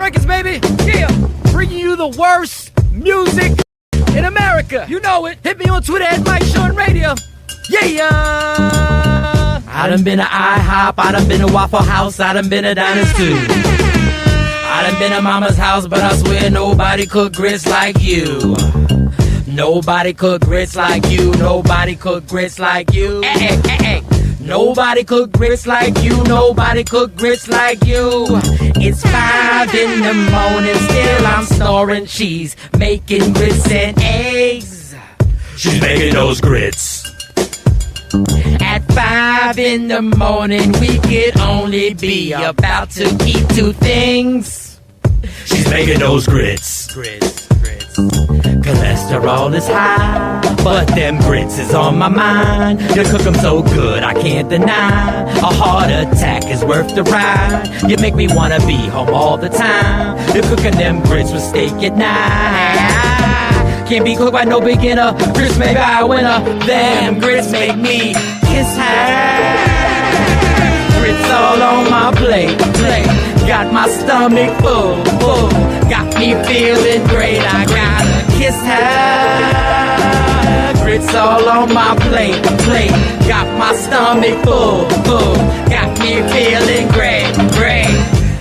Records, baby. Yeah. Bringing you the worst music in America. You know it. Hit me on Twitter at Mike Sean Radio. Yeah. I done been to IHOP, I done been to Waffle House, I done been to Diners too. I done been to Mama's house, but I swear nobody cook grits like you. Nobody cook grits like you. Nobody cook grits like you. Nobody cook grits like you. Nobody cook grits like you. It's 5 in the morning, still I'm storing cheese, making grits and eggs. She's making those grits. At 5 in the morning, we could only be about to eat 2 things. She's making those grits. Cholesterol is high, but them grits is on my mind. You cook them so good, I can't deny. A heart attack is worth the ride. You make me wanna be home all the time. You're cooking them grits with steak at night. Can't be cooked by no beginner. Grits make I winner. Them grits make me kiss her. Grits all on my plate. Got my stomach full. Got me feeling great. I gotta kiss her. Grits all on my plate. Got my stomach full. Got me feeling great.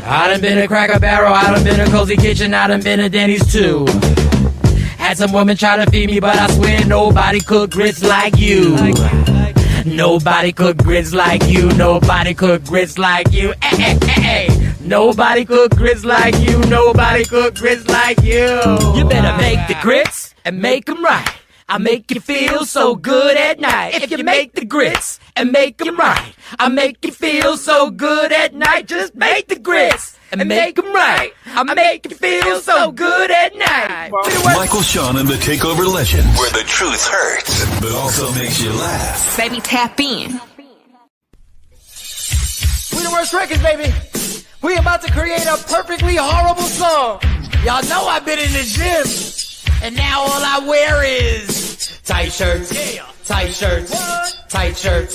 I done been to Cracker Barrel, I done been to Cozy Kitchen, I done been to Denny's too. Had some women try to feed me, but I swear nobody cook grits like you. Nobody cook grits like you. Nobody cook grits like you. Nobody cook grits like you. Nobody cook grits like you. You better make the grits and make them right. I make you feel so good at night. If you make the grits and make them right, I make you feel so good at night. Just make the grits and make them right. I make you feel so good at night. Michael Sean and the Takeover Legends, where the truth hurts, but also makes you laugh. Baby, tap in. We the worst records, baby. We about to create a perfectly horrible song. Y'all know I've been in the gym, and now all I wear is tight shirts, tight shirts, tight shirts,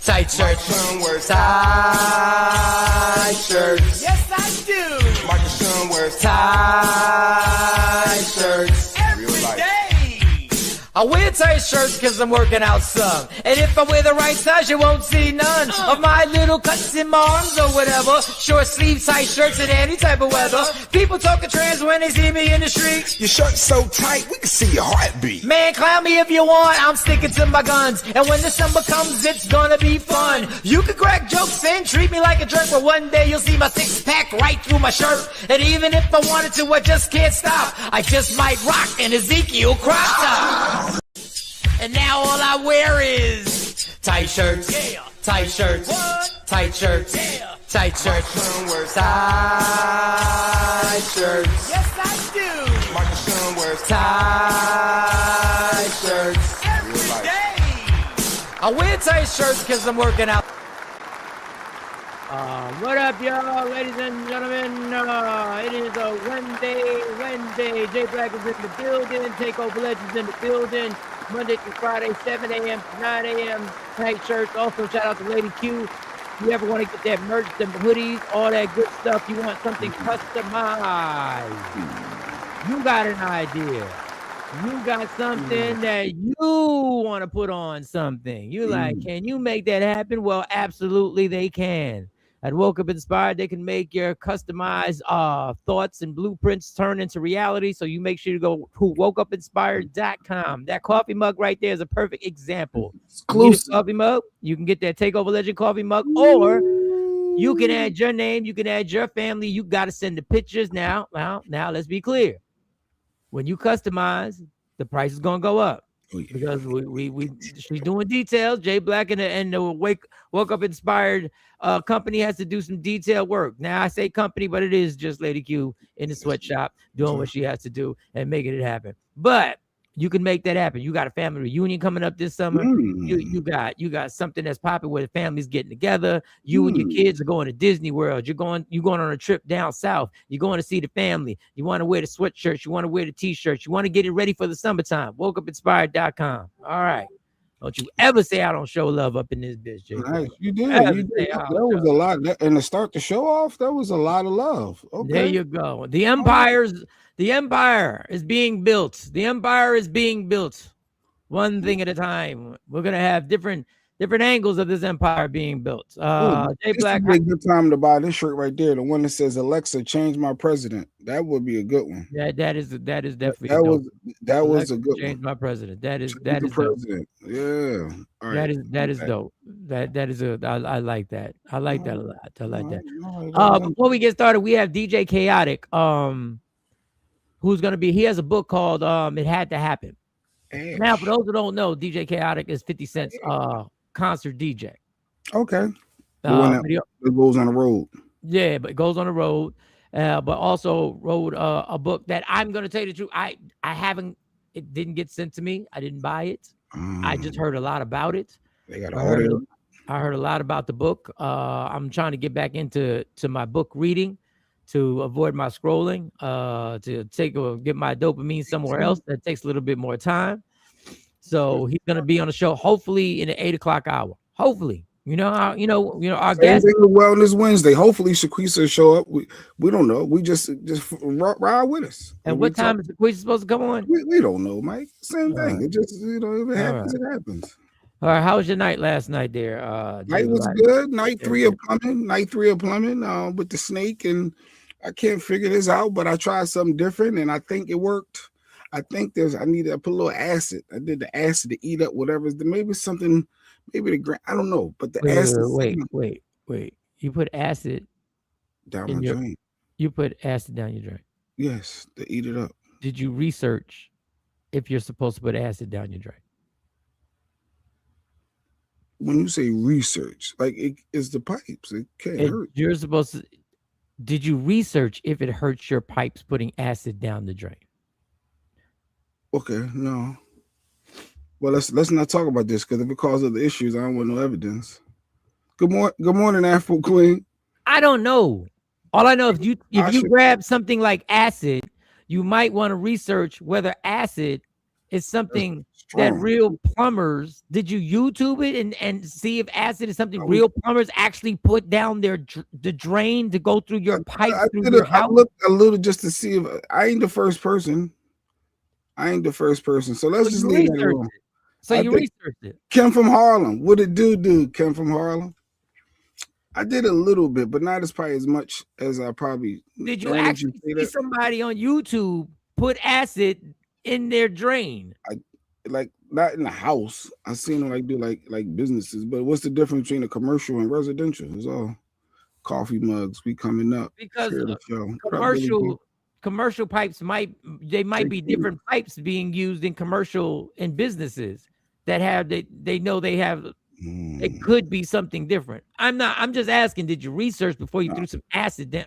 tight shirts, tight shirts. Yes, I do. Michael Sean wears tight shirts every day. I wear tight shirts because I'm working out some. And if I wear the right size, you won't see none of my little cuts in my arms or whatever. Short sleeve tight shirts in any type of weather. People talking trans when they see me in the street. Your shirt's so tight, we can see your heartbeat. Man, clown me if you want, I'm sticking to my guns. And when the summer comes, it's gonna be fun. You can crack jokes and treat me like a jerk, but one day you'll see my six-pack right through my shirt. And even if I wanted to, I just can't stop. I just might rock an Ezekiel crop top. And now all I wear is tight shirts, tight shirts, tight shirts, tight shirts, tight shirts. Yes, I do. Michael Sean wears tight shirts every day. I wear tight shirts because I'm working out. What up, y'all, ladies and gentlemen? It is a Wednesday. J Black is in the building. Takeover Legends in the building. Monday through Friday, 7 a.m. to 9 a.m. Tight shirts. Also, shout out to Lady Q. If you ever want to get that merch, them hoodies, all that good stuff, you want something customized, you got an idea. You got something that you want to put on something. You like, can you make that happen? Well, absolutely they can. At Woke Up Inspired, they can make your customized thoughts and blueprints turn into reality. So you make sure you go to wokeupinspired.com. That coffee mug right there is a perfect example. Exclusive coffee mug. You can get that Takeover Legend coffee mug, or you can add your name. You can add your family. You got to send the pictures now. Now, let's be clear. When you customize, the price is gonna go up. Because she's doing details. Jay Black and the Woke Up Inspired company has to do some detailed work. Now I say company, but it is just Lady Q in the sweatshop doing what she has to do and making it happen. But you can make that happen. You got a family reunion coming up this summer. You got something that's popping where the family's getting together. You and your kids are going to Disney World. You're going on a trip down south. You're going to see the family. You want to wear the sweatshirts. You want to wear the t-shirts. You want to get it ready for the summertime. Wokeupinspired.com. All right. Don't you ever say I don't show love up in this bitch, Jay. Nice. You did. Ever You say did. I That don't was show a lot. And to start the show off, that was a lot of love. There Okay. you go. The empire is being built. The empire is being built. One thing at a time. We're gonna have different angles of this empire being built. Jay This Black. would be a good time to buy this shirt right there. The one that says "Alexa, change my president." That would be a good one. That is definitely That dope. was a good Change one. my president. That is The dope. president. Yeah. All right. That is dope. That is I like that. I like that a lot. I like that. Right. Before we get started, we have DJ Chaotic. Who's gonna be? He has a book called "It Had to Happen." Ash. Now, for those who don't know, DJ Chaotic is 50 Cent's concert DJ. Okay. The one that goes on the road. Yeah, but it goes on the road. But also wrote a book that I'm gonna tell you the truth. I haven't. It didn't get sent to me. I didn't buy it. I just heard a lot about it. They got I heard a lot about the book. I'm trying to get back into my book reading to avoid my scrolling, to get my dopamine somewhere else. That takes a little bit more time. So he's gonna be on the show, hopefully in the 8 o'clock hour. Hopefully, our guest. Wellness Wednesday. Hopefully, Shaquisa show up. We don't know. We just ride with us. And what time is Shaquisa supposed to come on? We don't know, Mike. Same thing. It just if it happens, it happens. All right, how was your night last night there? Night was good. Night 3 of plumbing. With the snake, and I can't figure this out, but I tried something different, and I think it worked. I think I put a little acid. I did the acid to eat up whatever's maybe something, maybe I don't know, but the acid. Wait. You put acid down my drain. You put acid down your drain. Yes, to eat it up. Did you research if you're supposed to put acid down your drain? When you say research, like it's the pipes, it can't hurt. You're supposed to. Did you research if it hurts your pipes putting acid down the drain? Okay, no. Well, let's not talk about this because if it causes other issues, I don't want no evidence. Good morning, Afro Queen. I don't know. All I know, if you grab something like acid, you might want to research whether acid is something that real plumbers. Did you YouTube it and see if acid is something real plumbers actually put down the drain to go through your pipes through your house? I looked a little just to see if I ain't the first person. So let's just leave that alone. So you researched it. Kim from Harlem. What did do? Kim from Harlem. I did a little bit, but not probably as much as I probably. Did you actually see somebody on YouTube put acid in their drain? Like not in the house. I seen them do like businesses, but what's the difference between a commercial and residential? It's all coffee mugs. We coming up because commercial pipes might be different pipes being used in businesses that have they know they have. It could be something different. I'm just asking, did you research before you threw some acid down?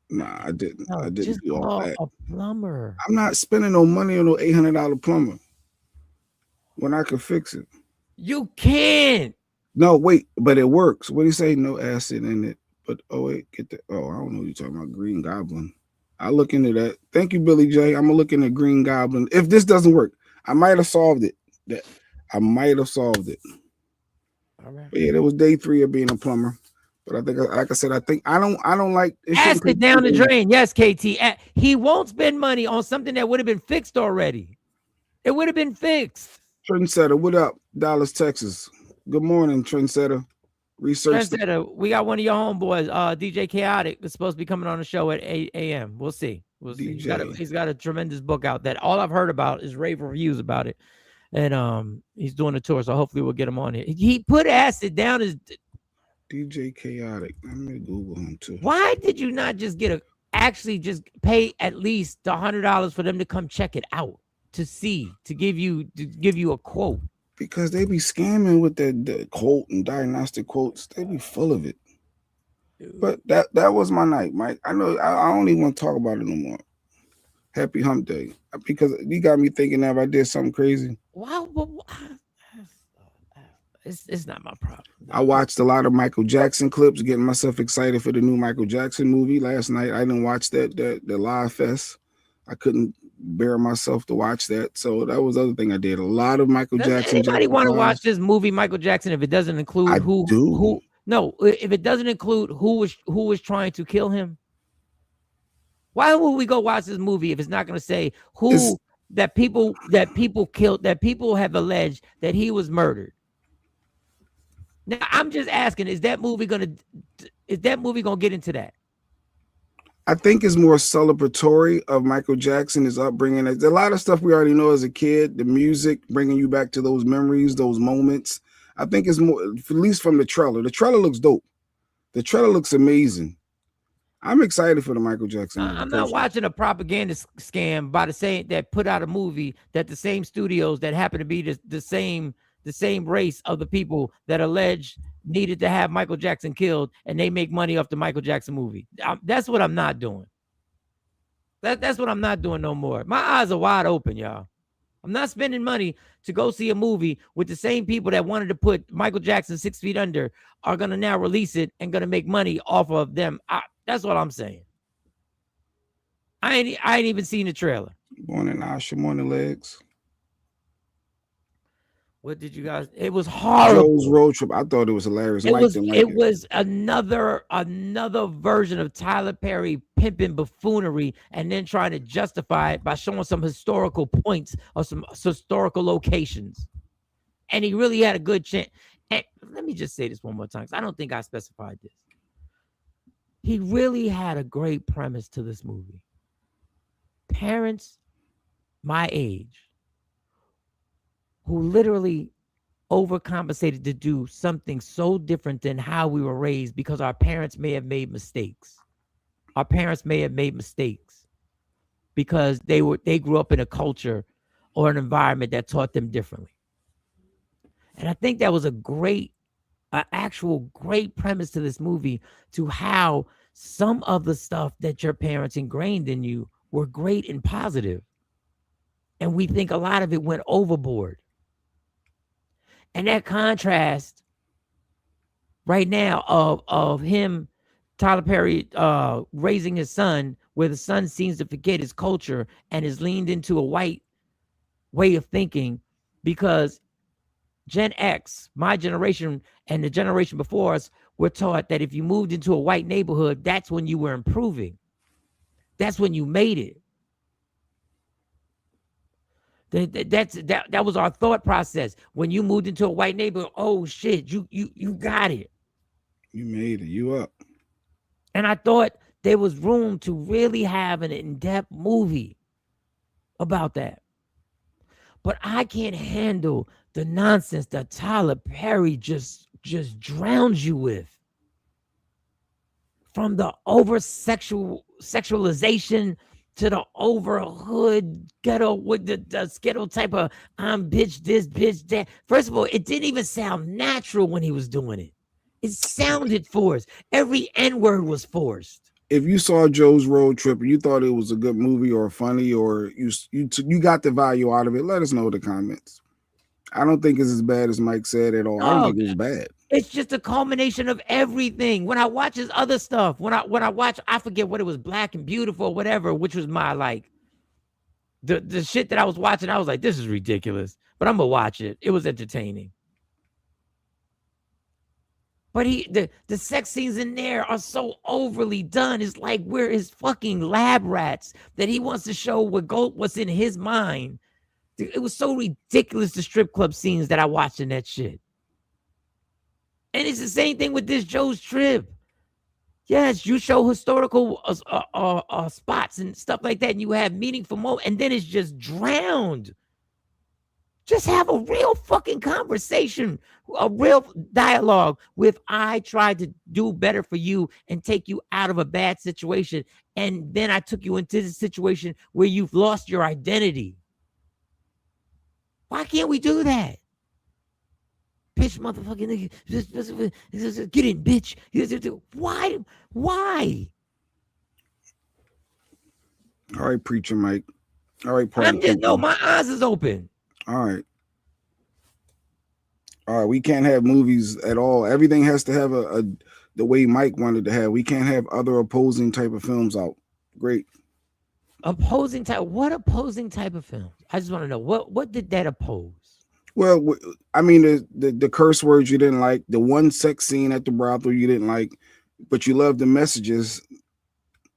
Nah, I didn't. No, I didn't just do all that. A plumber. I'm not spending no money on no $800 plumber when I could fix it. You can't. No, wait, but it works. What do you say? No acid in it. But get that. I don't know what you're talking about. Green Goblin. I'll look into that. Thank you, Billy J. I'm gonna look into Green Goblin. If this doesn't work, I might have solved it. I might have solved it. All right. But yeah, that was day 3 of being a plumber. But I think, like I said, I don't like acid down the drain. Yes, KT. He won't spend money on something that would have been fixed already. It would have been fixed. Trendsetter, what up? Dallas, Texas. Good morning, Trendsetter. Trendsetter, we got one of your homeboys, DJ Chaotic, that's supposed to be coming on the show at 8 a.m. We'll see. He's got a tremendous book out that all I've heard about is rave reviews about it. And he's doing a tour, so hopefully we'll get him on here. He put acid down his DJ Chaotic. I'm gonna Google him too. Why did you not just just pay at least $100 for them to come check it out to give you a quote? Because they be scamming with the quote and diagnostic quotes. They be full of it. Dude. But that was my night, Mike. I know I don't even want to talk about it no more. Happy hump day. Because you got me thinking that if I did something crazy. Wow, it's not my problem. I watched a lot of Michael Jackson clips, getting myself excited for the new Michael Jackson movie last night. I didn't watch the live fest. I couldn't bear myself to watch that. So that was the other thing I did. A lot of Michael Jackson. Anybody want to watch this movie, Michael Jackson, if it doesn't include who? No, if it doesn't include who was trying to kill him? Why would we go watch this movie if it's not going to say who that people killed, that people have alleged that he was murdered? Now I'm just asking, is that movie gonna get into that? I think it's more celebratory of Michael Jackson, his upbringing. There's a lot of stuff we already know as a kid, the music, bringing you back to those memories, those moments. I think it's more, at least from the trailer. The trailer looks dope. The trailer looks amazing. I'm excited for the Michael Jackson movie. I'm not watching a propaganda scam by the same that put out a movie that the same studios that happen to be the same race of the people that allege needed to have Michael Jackson killed, and they make money off the Michael Jackson movie. That's what I'm not doing. That's what I'm not doing no more. My eyes are wide open, y'all. I'm not spending money to go see a movie with the same people that wanted to put Michael Jackson 6 Feet Under are going to now release it and going to make money off of them. That's what I'm saying. I ain't even seen the trailer. Morning, Asha. Morning, Legs. What did you guys? It was horrible. Joe's Road Trip. I thought it was hilarious. It was another version of Tyler Perry pimping buffoonery and then trying to justify it by showing some historical points or some historical locations. And he really had a good chance. And let me just say this one more time, because I don't think I specified this. He really had a great premise to this movie. Parents my age who literally overcompensated to do something so different than how we were raised because our parents may have made mistakes. Our parents may have made mistakes because they grew up in a culture or an environment that taught them differently. And I think that was actual great premise to this movie, to how some of the stuff that your parents ingrained in you were great and positive. And we think a lot of it went overboard. And that contrast right now of him, Tyler Perry, raising his son, where the son seems to forget his culture and is leaned into a white way of thinking, because Gen X, my generation and the generation before us, were taught that if you moved into a white neighborhood, that's when you were improving. That's when you made it. That was our thought process. When you moved into a white neighborhood, oh shit, you got it. You made it. You up. And I thought there was room to really have an in-depth movie about that. But I can't handle the nonsense that Tyler Perry just drowns you with. From the sexualization to the over hood ghetto with the skittle type of I'm bitch this, bitch that. First of all, it didn't even sound natural when he was doing it. It sounded forced. Every N-word was forced. If you saw Joe's Road Trip and you thought it was a good movie or funny, or you got the value out of it, let us know in the comments. I don't think it's as bad as Mike said at all. I don't think it was bad. It's just a culmination of everything. When I watch his other stuff, when I watch, I forget what it was, Black and Beautiful or whatever, which was my the shit that I was watching. I was like, this is ridiculous, but I'm gonna watch it. It was entertaining. But the sex scenes in there are so overly done. It's like we're his fucking lab rats that he wants to show what's in his mind. It was so ridiculous, the strip club scenes that I watched in that shit. And it's the same thing with this Joe's Trip. Yes, you show historical spots and stuff like that, and you have meaningful moments, and then it's just drowned. Just have a real fucking conversation, a real dialogue with, I tried to do better for you and take you out of a bad situation, and then I took you into the situation where you've lost your identity. Why can't we do that? Bitch, motherfucking nigga, get in, bitch. Why? All right, preacher Mike. All right, my eyes is open. All right. We can't have movies at all. Everything has to have the way Mike wanted to have. We can't have other opposing type of films out. Great. Opposing type. What opposing type of films? I just want to know what did that oppose? Well, I mean, the curse words you didn't like, the one sex scene at the brothel you didn't like, but you love the messages.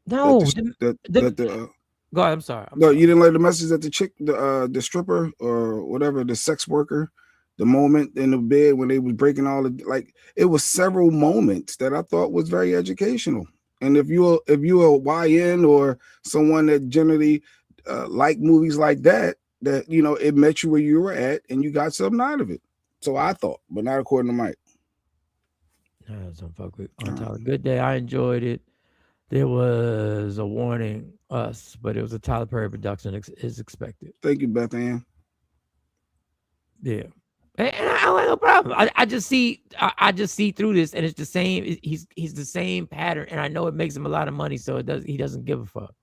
No, That the go ahead. I'm sorry. No, you didn't like the message that the chick, the stripper or whatever, the sex worker, the moment in the bed when they was breaking all the, like, it was several moments that I thought was very educational. And if you're a YN or someone that generally like movies like that, you know, it met you where you were at and you got something out of it. So I thought, but not according to Mike. No, don't fuck with on Tyler. Good day. I enjoyed it. There was a warning us, but it was a Tyler Perry production is expected. Thank you, Beth Ann. Yeah. And I don't have no problem. I just see through this, and it's the same. He's the same pattern, and I know it makes him a lot of money, so he doesn't give a fuck.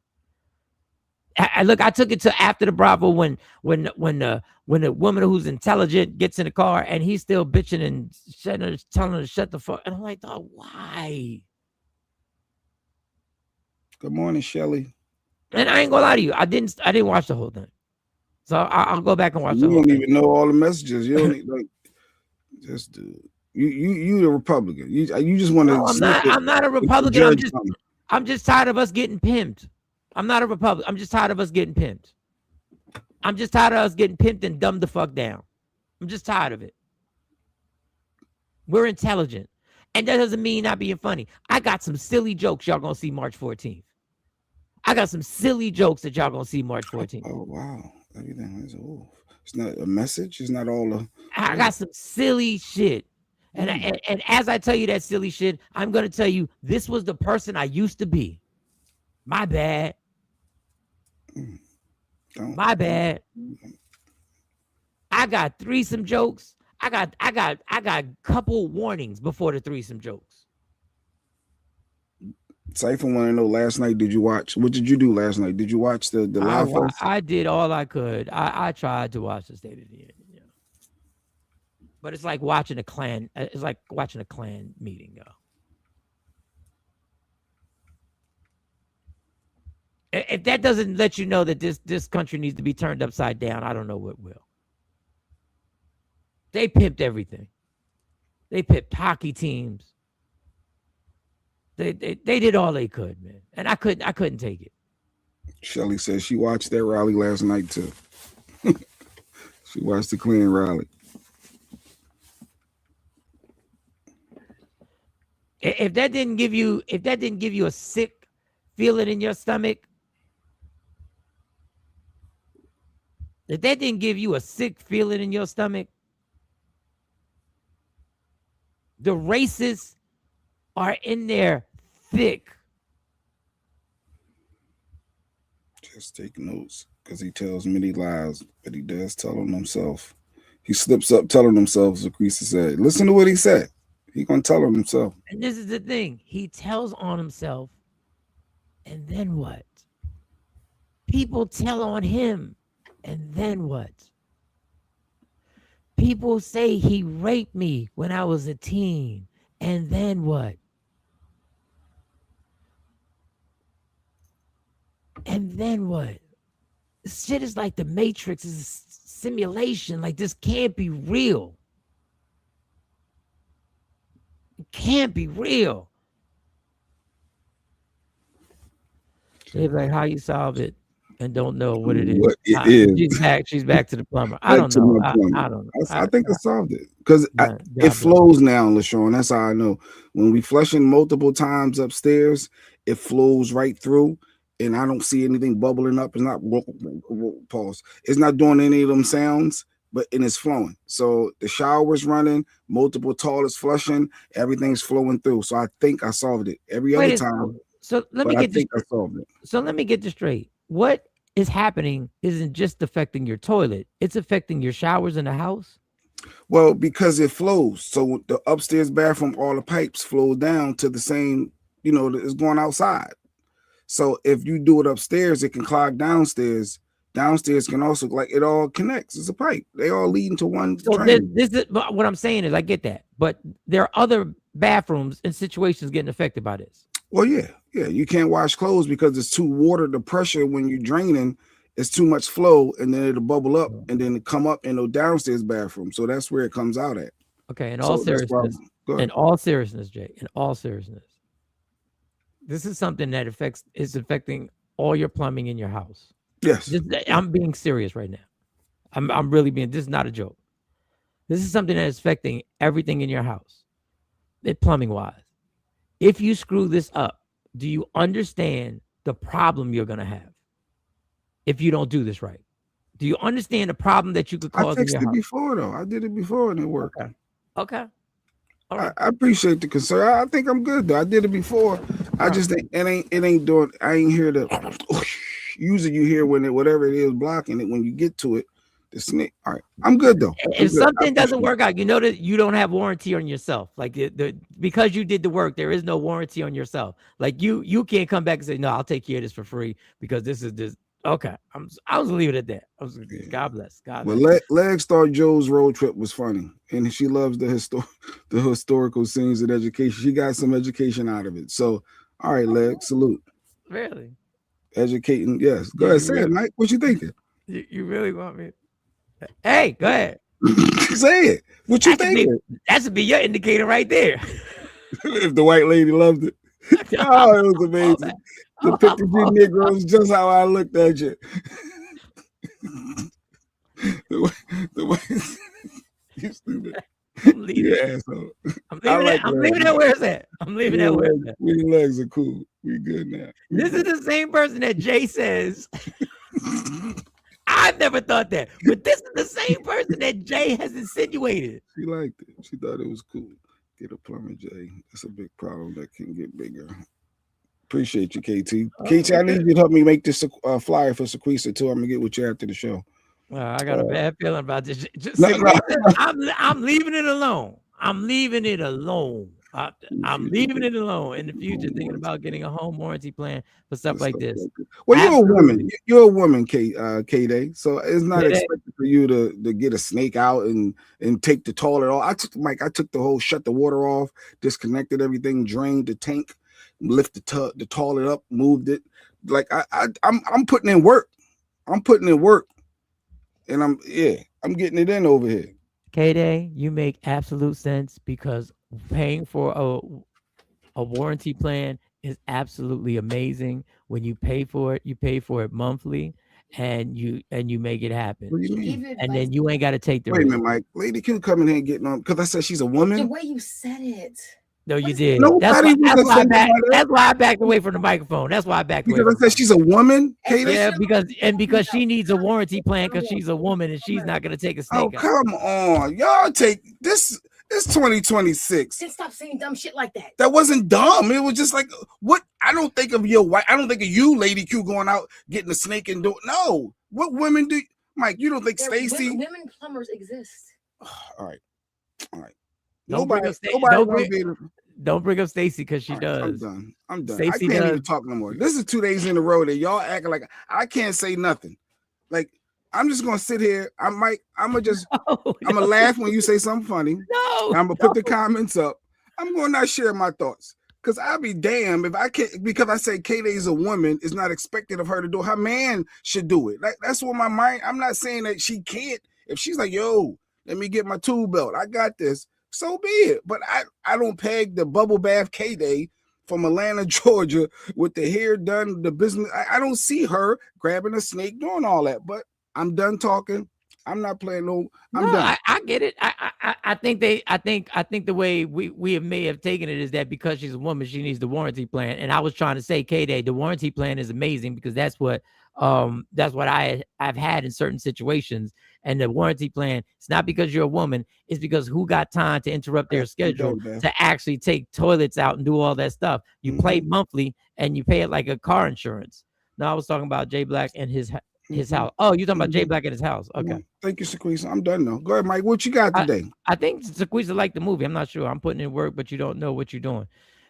I took it to after the Bravo when the woman who's intelligent gets in the car and he's still bitching and telling her to shut the fuck. And I'm like, dog, why? Good morning, Shelly. And I ain't gonna lie to you, I didn't watch the whole thing, so I'll go back and watch. You don't even know all the messages. You don't like just you the Republican. You just want to. No, I'm not a Republican. I'm just tired of us getting pimped. I'm not a Republican. I'm just tired of us getting pimped. I'm just tired of us getting pimped and dumbed the fuck down. I'm just tired of it. We're intelligent. And that doesn't mean not being funny. I got some silly jokes y'all gonna see March 14th. I got some silly jokes that y'all gonna see March 14th. Oh wow. Everything is it's not a message. It's not all a. I got some silly shit. And as I tell you that silly shit, I'm gonna tell you this was the person I used to be. My bad. My bad. I got threesome jokes. I got couple warnings before the threesome jokes. Cypher want to know, last night did you watch? What did you do last night? Did you watch the live? I did all I could. I tried to watch the State of the Union. Yeah. But it's like watching a Klan. It's like watching a Klan meeting, yo. If that doesn't let you know that this country needs to be turned upside down, I don't know what will. They pimped everything. They pimped hockey teams. They did all they could, man. And I couldn't take it. Shelly says she watched that rally last night too. She watched the Klan rally. If that didn't give you a sick feeling in your stomach, if that didn't give you a sick feeling in your stomach, the racists are in there thick. Just take notes, because he tells many lies, but he does tell them himself. He slips up telling himself, as Lucretia said. Listen to what he said. He gonna tell him himself. And this is the thing. He tells on himself, and then what? People tell on him, and then what? People say he raped me when I was a teen, and then what? And then what? This shit is like the Matrix, is a simulation. Like, this can't be real. It can't be real. They're like, how you solve it and don't know what it is. What it is. She's back to the plumber. I don't know. I don't know. I think I solved it, because it flows now, LaShawn. That's how I know. When we flushing multiple times upstairs, it flows right through. And I don't see anything bubbling up. It's not pause. It's not doing any of them sounds, but it's flowing. So the shower's running, multiple toilets flushing, everything's flowing through. So I think I solved it. Every other time. So let me get this. I solved it. So let me get this straight. What is happening isn't just affecting your toilet; it's affecting your showers in the house. Well, because it flows. So the upstairs bathroom, all the pipes flow down to the same. You know, it's going outside. So if you do it upstairs, it can clog downstairs. Downstairs can also, like, it all connects. It's a pipe. They all lead into one. So this is what I'm saying is, I get that, but there are other bathrooms and situations getting affected by this. Well, yeah. You can't wash clothes because it's too water. The pressure when you're draining is too much flow, and then it'll bubble up and then it come up in the downstairs bathroom. So that's where it comes out at. Okay, in So all that's why. seriousness, Go ahead. in all seriousness, Jay, in all seriousness, this is something that is affecting all your plumbing in your house. Yes. I'm being serious right now. I'm really being. This is not a joke. This is something that is affecting everything in your house, plumbing wise. If you screw this up, do you understand the problem you're gonna have if you don't do this right? Do you understand the problem that you could cause? I fixed it before though. I did it before and it worked. Okay. All right. I appreciate the concern. I think I'm good though. I did it before. I just think it ain't doing. I ain't here to. Usually you hear when whatever it is blocking it. When you get to it, the snake. All right, I'm good though. If something doesn't work out, you know that you don't have warranty on yourself. Like because you did the work, there is no warranty on yourself. Like you can't come back and say, no, I'll take care of this for free because this is this. Okay, I was leaving it at that. God bless. God bless. Well, Leg Star Joe's road trip was funny, and she loves the historical scenes and education. She got some education out of it. So, all right, Leg, salute. Really? Educating, yes. Go ahead, say it, Mike. What you thinking? You really want me? Hey, go ahead. Say it. What you thinking? That should be your indicator right there. If the white lady loved it. Oh, it was amazing. The 50 Negroes, just how I looked at you. the way you stupid. I'm leaving asshole. I'm leaving it where it's at. I'm leaving it where it's at. We legs are cool. We good now. This is the same person that Jay says. I've never thought that, but this is the same person that Jay has insinuated. She liked it. She thought it was cool. Get a plumber, Jay. That's a big problem that can get bigger. Appreciate you, KT. KT, I need you to help me make this flyer for Sequisa too. I'm gonna get with you after the show. I got a bad feeling about this. I'm leaving it alone. I'm leaving it alone. I'm leaving it alone in the future, thinking about getting a home warranty plan for stuff like this. Well, you're a woman. You're a woman, K-Day. So it's not expected for you to get a snake out and take the toilet off. I took the whole shut the water off, disconnected everything, drained the tank, lift the toilet up, moved it. Like I'm putting in work. I'm putting in work. And I'm getting it in over here. K-Day, you make absolute sense because paying for a warranty plan is absolutely amazing. When you pay for it monthly, and you make it happen. What do you mean? And then you ain't got to take the risk. Wait a minute, Mike. Lady Q coming here and getting on because I said she's a woman. The way you said it. No, you did. That's why I backed away from the microphone. That's why I backed away. Because I said she's a woman. Yeah, because she needs a warranty plan because she's a woman and she's not gonna take a snake. Oh, come on, y'all take this. It's 2026. Just stop saying dumb shit like that. That wasn't dumb. It was just like what I don't think of your wife. I don't think of you, Lady Q, going out getting a snake and doing. No, what women do? Mike, you don't think Stacy? Women plumbers exist. All right. Don't bring up Stacy because she does. I'm done. Stacey I can't even talk no more. This is 2 days in a row that y'all acting like I can't say nothing. Like I'm just gonna sit here. I'm gonna laugh when you say something funny. No, I'm gonna put the comments up. I'm gonna not share my thoughts because I'll be damned if I can't. Because I say K-Day is a woman, it's not expected of her to do. Her man should do it. Like that's what my mind. I'm not saying that she can't. If she's like, yo, let me get my tool belt. I got this. So be it. But I don't peg the bubble bath K-Day from Atlanta, Georgia, with the hair done, the business. I don't see her grabbing a snake, doing all that. But I'm done talking. I'm not playing no. I'm done. I get it. I think the way we may have taken it is that because she's a woman, she needs the warranty plan. And I was trying to say, K-Day, the warranty plan is amazing because that's what I've had in certain situations. And the warranty plan, it's not because you're a woman, it's because who got time to interrupt their schedule to actually take toilets out and do all that stuff. You pay monthly and you pay it like a car insurance. No, I was talking about Jay Black and his house. Oh, you're talking about Jay Black and his house. Okay. Thank you, Sequisa. I'm done now. Go ahead, Mike. What you got today? I think Sequisa liked the movie. I'm not sure. I'm putting in work, but you don't know what you're doing.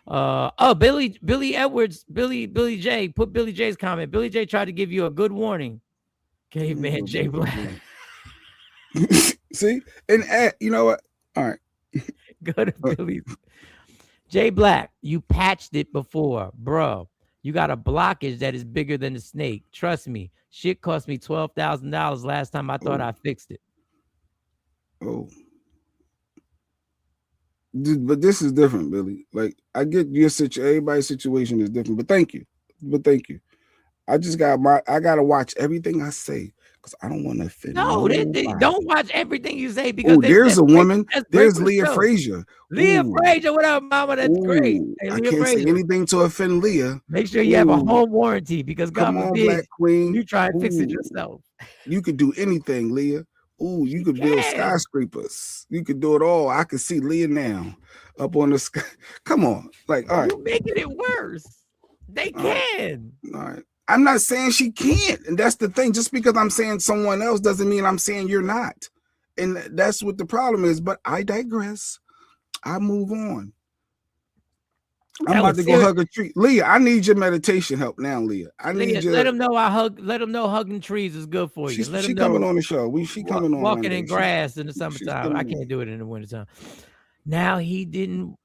Billy Edwards, Billy J, put Billy J's comment. Billy J tried to give you a good warning. Caveman Jay Black. See? And you know what? All right. Go to Billy. Jay Black, you patched it before, bro. You got a blockage that is bigger than the snake. Trust me. Shit cost me $12,000 last time I thought I fixed it. Oh. But this is different, Billy. Like, I get your situation. Everybody's situation is different. But thank you. I gotta watch everything I say because I don't want to offend. No, don't watch everything you say because there's a woman. There's for the Leah show. Frazier. Leah Frazier, what up, mama? That's great. Hey, I Leah can't Frazier. say anything to offend Leah. Make sure you have a home warranty because God Come on, forbid Black Queen. you try and fix it yourself. You could do anything, Leah. Ooh, you could build skyscrapers. You could do it all. I can see Leah now up on the sky. Come on. Like, all right. You're making it worse. They can. All right. I'm not saying she can't. And that's the thing. Just because I'm saying someone else doesn't mean I'm saying you're not. And that's what the problem is. But I digress. I move on. I'm about to go hug a tree. Leah, I need your meditation help now, Leah. Need your... Let them know hugging trees is good for you. She's coming on the show. She coming on. Walking in grass in the summertime. I can't do it in the wintertime. Now he didn't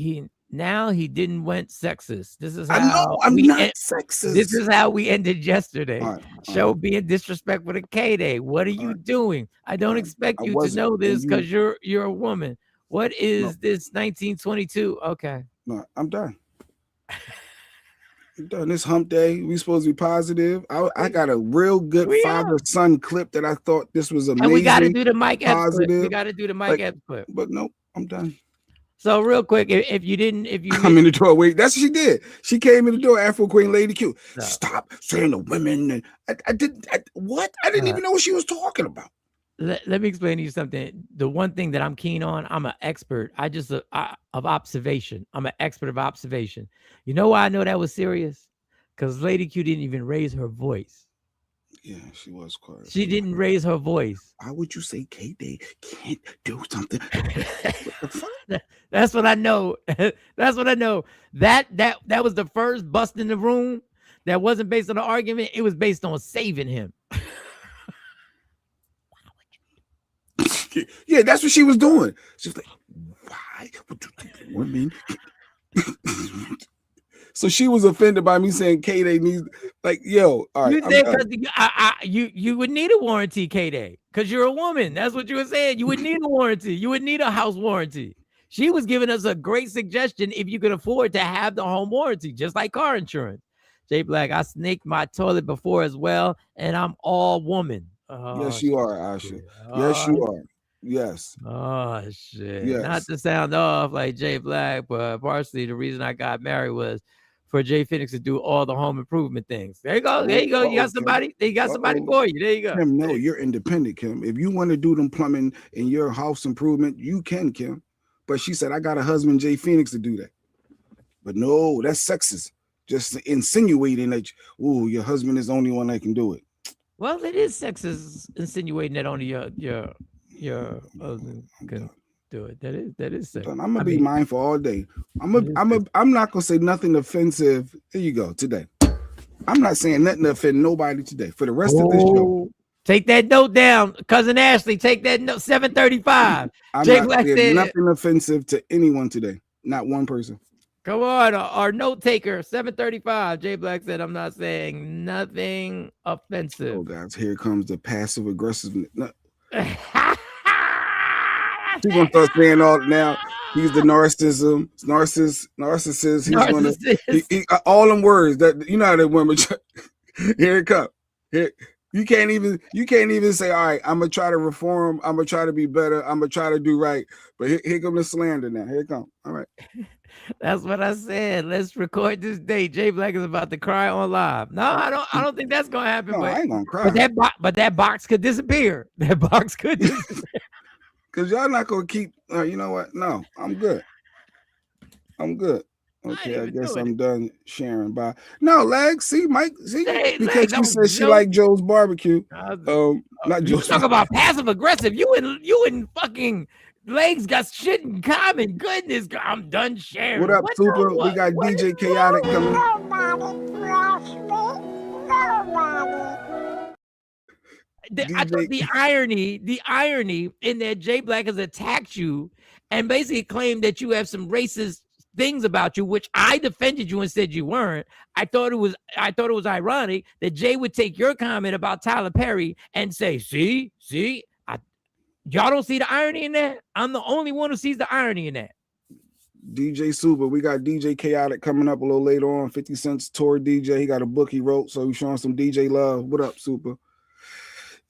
went sexist. This is how I'm not sexist. This is how we ended yesterday. Show being disrespectful to K-Day. What are you doing? I don't expect you to know this because you're a woman. What is this 1922? Okay. No, I'm done. I'm done. This hump day. We supposed to be positive. I got a real good father-son clip that I thought this was amazing. And we got to do the Mike Epps clip. We got to do the Mike Epps clip. But no, I'm done. So real quick, if you come in the door, wait, that's what she did. She came in the door, Afro Queen Lady Q. No. Stop saying the women. And I didn't even know what she was talking about. Let me explain to you something. The one thing that I'm keen on, I'm an expert. Of observation. I'm an expert of observation. You know why I know that was serious? Because Lady Q didn't even raise her voice. Yeah, she was quiet. She didn't raise her voice. Why would you say K-Day can't do something? That's what I know. That's what I know. That was the first bust in the room that wasn't based on an argument. It was based on saving him. Yeah, that's what she was doing. She was like, why would you think women? So she was offended by me saying K-Day needs, like, yo, all right. You would need a warranty, K-Day, because you're a woman. That's what you were saying. You would need a warranty. You would need a house warranty. She was giving us a great suggestion if you could afford to have the home warranty, just like car insurance. Jay Black, I snaked my toilet before as well, and I'm all woman. Yes, you are, Asha. Yes, you are. Yes. Oh shit. Yes. Not to sound off like Jay Black, but partially the reason I got married was for Jay Phoenix to do all the home improvement things. There you go. There you go. You got somebody. They got somebody for you. There you go. Kim, no, you're independent, Kim. If you want to do them plumbing in your house improvement, you can, Kim. But she said, I got a husband, Jay Phoenix, to do that. But no, that's sexist. Just insinuating that, your husband is the only one that can do it. Well, it is sexist insinuating that only your husband can do it. That is sexist. I'm gonna be mindful all day. I'm not gonna say nothing offensive. Here you go today. I'm not saying nothing to offend nobody today. For the rest of this show. Take that note down, cousin Ashley. Take that note. 7:35. I'm Jay not saying nothing offensive to anyone today. Not one person. Come on, our note taker. 7:35. Jay Black said, "I'm not saying nothing offensive." Oh, guys, here comes the passive aggressiveness. No. She's gonna start saying all now. He's the narcissist. He's gonna all them words that you know how that women. Here it comes. Here. You can't even say, all right, I'm gonna try to reform, I'm gonna try to be better, I'm gonna try to do right. But here comes the slander now. Here it comes. All right. That's what I said. Let's record this day. Jay Black is about to cry on live. No, I don't think that's gonna happen. No, I ain't gonna cry. But that box could disappear. That box could disappear. Cause y'all not gonna keep you know what? No, I'm good. Okay, I guess I'm done sharing. Bye. No, Legs. See, Mike. See, because she said she liked Joe's barbecue. Not Joe's. Talk about passive aggressive. You and fucking Legs got shit in common. Goodness, I'm done sharing. What up, Super? We got DJ Chaotic coming. I thought the irony in that Jay Black has attacked you and basically claimed that you have some racist things about you, which I defended you and said you weren't. I thought it was ironic that Jay would take your comment about Tyler Perry and say, see, y'all don't see the irony in that? I'm the only one who sees the irony in that. DJ Super, we got DJ Chaotic coming up a little later on. 50 Cent's tour DJ. He got a book he wrote, so he's showing some DJ love. What up, Super?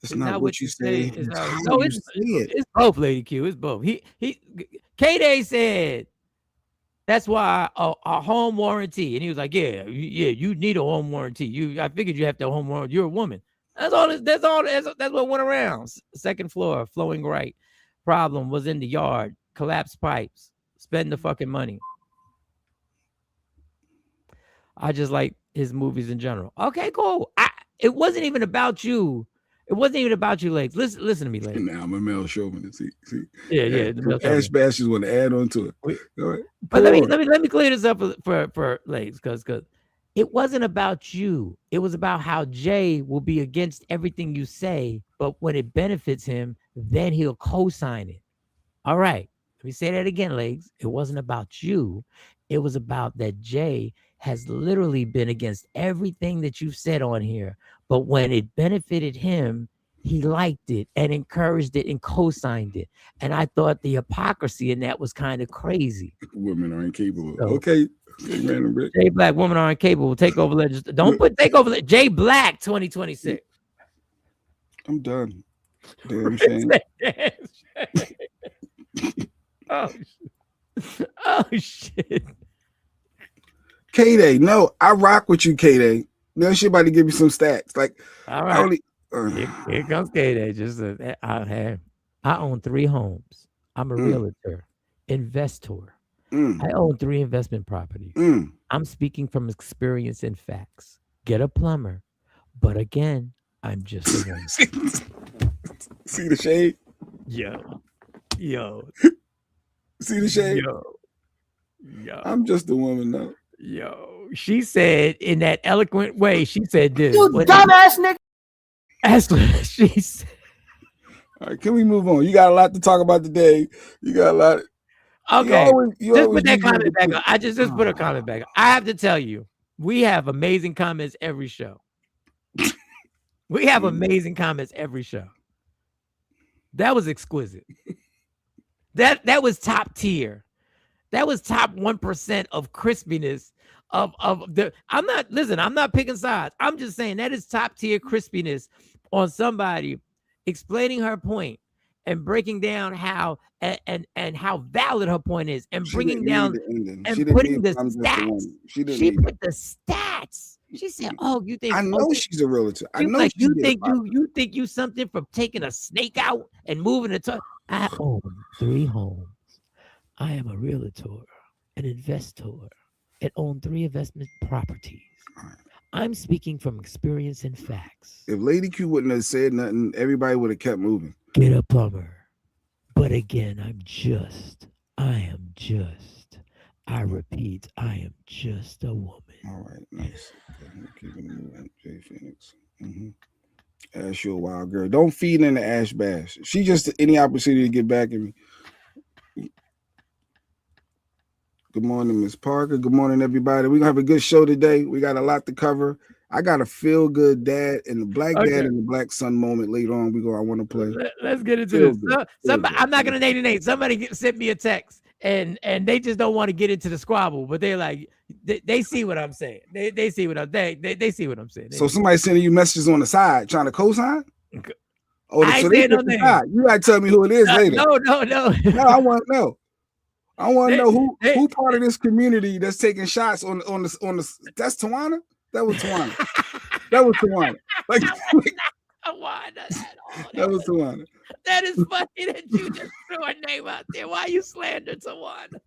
It's not what you say. It's both, Lady Q. It's both. K-Day said that's why a home warranty, and he was like, yeah, you need a home warranty. I figured you have to home warranty. You're a woman. That's what went around. Second floor, flowing right. Problem was in the yard. Collapsed pipes. Spend the fucking money. I just like his movies in general. Okay, cool. It wasn't even about you. It wasn't even about you, Legs. Listen to me, Legs. Now I'm a male chauvinist. See? Yeah. Ash Bash want to add on to it. All right. But let me clear this up for Legs, because it wasn't about you. It was about how Jay will be against everything you say, but when it benefits him, then he'll co-sign it. All right. Let me say that again, Legs. It wasn't about you. It was about that Jay has literally been against everything that you've said on here. But when it benefited him, he liked it and encouraged it and co-signed it. And I thought the hypocrisy in that was kind of crazy. Women are incapable. So, okay, random Rick. Jay Black, women are incapable. Takeover Legends. Don't put takeover. Jay Black 2026. I'm done. Damn shame. Oh shit. K-Day, no, I rock with you, K-Day. Now she about to give me some stats. Like, all right, here comes K-Day. I own 3 homes. I'm a realtor, investor. I own 3 investment properties. I'm speaking from experience and facts. Get a plumber, but again, I'm just a woman. See the shade? Yo. See the shade? Yo. I'm just a woman now. Yo. She said in that eloquent way, she said this. You dumbass nigga. That's what she said. All right, can we move on? You got a lot to talk about today. You got a lot. Okay. Just put that comment back up. I just put a comment back up. I have to tell you, we have amazing comments every show. We have amazing comments every show. That was exquisite. That was top tier. That was top 1% of crispiness of the. I'm not picking sides. I'm just saying that is top tier crispiness on somebody explaining her point and breaking down how and how valid her point is, and bringing down and putting the stats. She put the stats. She said, "Oh, you think I know she's a realtor? I know like you think you something from taking a snake out and moving it to." I own 3 homes. I am a realtor, an investor, and own 3 investment properties. I'm speaking from experience and facts. If Lady Q wouldn't have said nothing, everybody would have kept moving. Get a plumber. But again, I repeat, I am just a woman. All right, nice. Okay, keeping it moving. Jay Phoenix. Ash, you a wild girl. Don't feed into Ash Bash. She just any opportunity to get back at me. Good morning, Miss Parker. Good morning, everybody. We're gonna have a good show today. We got a lot to cover. I got a feel-good dad and the black dad and the black son moment later on. I want to play. Let's get into this. I'm not gonna name the name. Somebody sent me a text and they just don't want to get into the squabble, but they're like, they see what I'm saying. They see what they see what I'm saying. So somebody's sending you messages on the side trying to co-sign? Oh, I so they no name. You gotta tell me who it is later. No. No, I want to know. I want to know who part of this community that's taking shots on the. That's Tawana. That was Tawana. That was Tawana. Like Tawana. That was Tawana. That is funny that you just threw a name out there. Why you slander Tawana?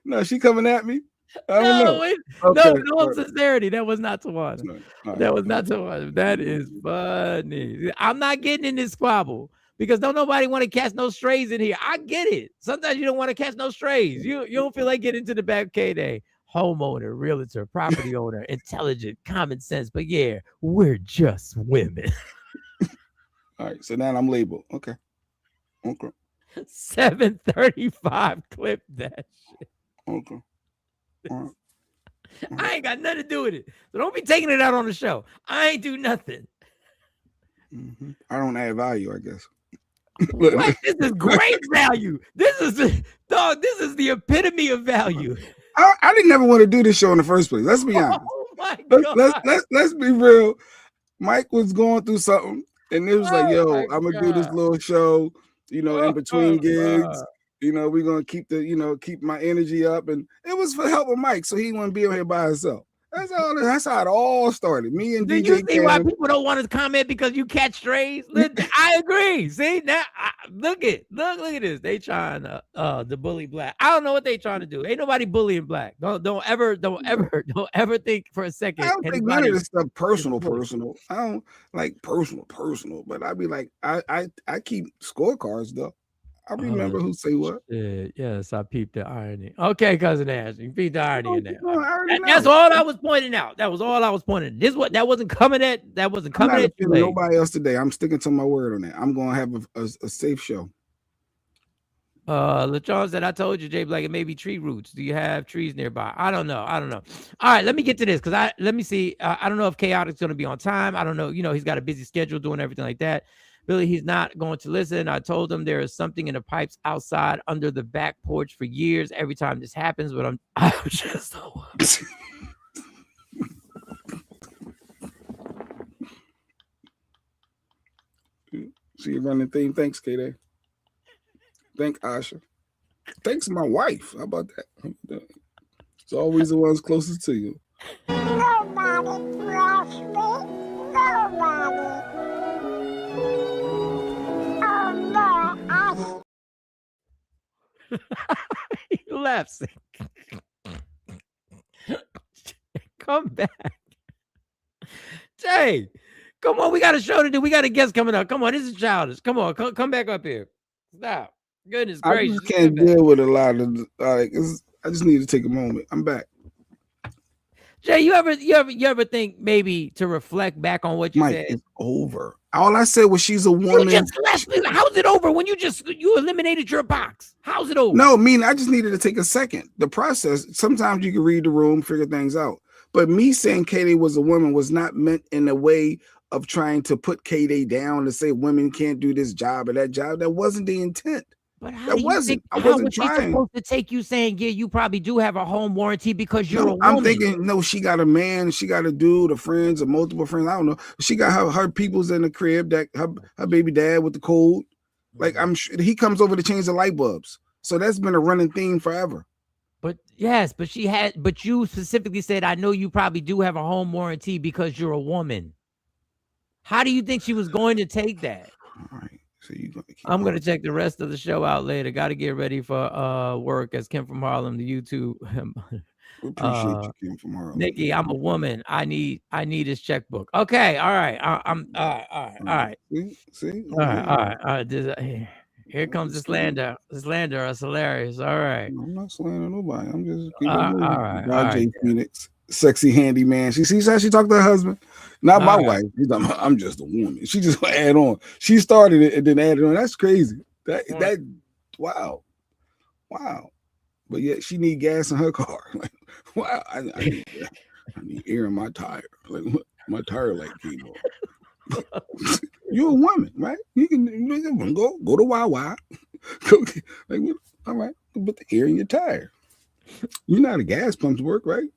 No, she coming at me. I don't know. No, sincerity, that was not Tawana. That was not Tawana. That is funny. I'm not getting in this squabble because don't nobody want to catch no strays in here. I get it. Sometimes you don't want to catch no strays. You don't feel like getting into the back K-Day. Homeowner, realtor, property owner, intelligent, common sense. But yeah, we're just women. All right, so now I'm labeled. Okay. 7:35. Clip that shit. Okay. I ain't got nothing to do with it. So don't be taking it out on the show. I ain't do nothing. I don't add value, I guess. What? This is great value. This is the epitome of value. I didn't ever want to do this show in the first place. Let's be honest. Oh my God. Let's be real. Mike was going through something, and it was like, yo, I'm gonna do this little show, in between gigs. We're gonna keep my energy up, and it was for helping Mike, so he wouldn't be on here by himself. That's how it all started. Me and Did DJ you see why Cam. people don't want to comment because you catch strays? I agree. See now, look at this. They trying to bully black. I don't know what they trying to do. Ain't nobody bullying black. Don't ever think for a second. I don't think none of this stuff personal. I don't like personal. But I be like, I keep scorecards though. I remember who say what. Yes, I peeped the irony. Okay, cousin Ash, you peeped the irony in there. That's all I was pointing out. That was all I was pointing. That wasn't coming at. That wasn't coming at you. Nobody else today. I'm sticking to my word on that. I'm gonna have a safe show. LaChawn said, I told you, Jay Black, it may be tree roots. Do you have trees nearby? I don't know. All right, let me get to this because let me see. I don't know if Chaotic's going to be on time. I don't know. He's got a busy schedule doing everything like that. Billy, he's not going to listen. I told him there is something in the pipes outside under the back porch for years. Every time this happens, but I'm just so. See you running theme. Thanks, K-Day. Thank Asha. Thanks my wife. How about that? It's always the ones closest to you. Nobody loves me. Nobody. Oh, no, He laughs. Come back. Jay, come on. We got a show to do. We got a guest coming up. Come on. This is childish. Come on. Come back up here. Stop. Goodness gracious. I just can't deal with a lot of I just need to take a moment. I'm back. Jay, you ever think maybe to reflect back on what you Mike, said? it's over. All I said was she's a woman. How's it over when you eliminated your box? How's it over? No, I just needed to take a second. The process, sometimes you can read the room, figure things out. But me saying Katie was a woman was not meant in a way of trying to put Katie down to say women can't do this job or that job. That wasn't the intent. But I wasn't trying. Supposed to take you saying, yeah, you probably do have a home warranty because you're a woman? I'm thinking, no, she got a man, she got a dude, a friends, or multiple friends. I don't know. She got her people's in the crib, that her baby dad with the cold. Like, I'm sure he comes over to change the light bulbs. So that's been a running theme forever. But yes, but you specifically said, I know you probably do have a home warranty because you're a woman. How do you think she was going to take that? All right. So I'm going to check the rest of the show out later. Got to get ready for work as Kim from Harlem, the YouTube. We appreciate you, Kim from Harlem. Nikki, I'm a woman. I need his checkbook. Okay. All right. I'm all right. See? All right. Here comes the slander. The slander is hilarious. All right. I'm not slandering nobody. I'm just all right. Jay Phoenix, sexy handyman. She sees how she talked to her husband. Not my wife. She's like, I'm just a woman. She just add on. She started it and then added on. That's crazy. That wow. But yet she need gas in her car. Like, wow. I need air in my tire. Like my tire light came on. You're a woman, right? You can go to Wawa. All right, put the air in your tire. You know how the gas pumps work, right?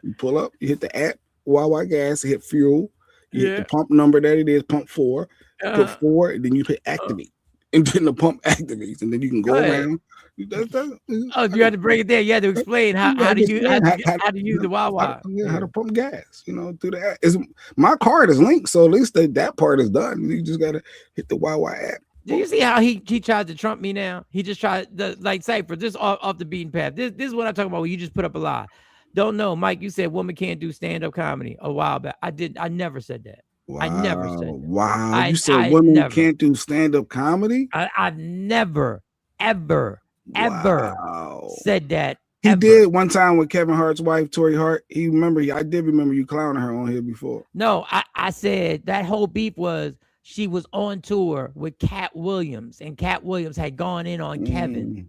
You pull up, you hit the app, Wawa gas, hit fuel, you hit the pump number that it is, pump 4, put 4, and then you hit activate. And then the pump activates, and then you can go around. You had to break it down. You had to explain how to use the Wawa. How to pump gas, through the app. My card is linked, so at least that part is done. You just gotta hit the Wawa app. Do you see how he tried to trump me now? He just tried Cypher, this off the beaten path. This is what I'm talking about when you just put up a lie. Don't know, Mike, you said women can't do stand-up comedy a while back. I never said that. Wow. I never said that. Wow. You said women can't do stand-up comedy? I've never, ever said that. He did one time with Kevin Hart's wife, Tori Hart. I did remember you clowning her on here before. No, I said that whole beef was she was on tour with Cat Williams, and Cat Williams had gone in on Kevin.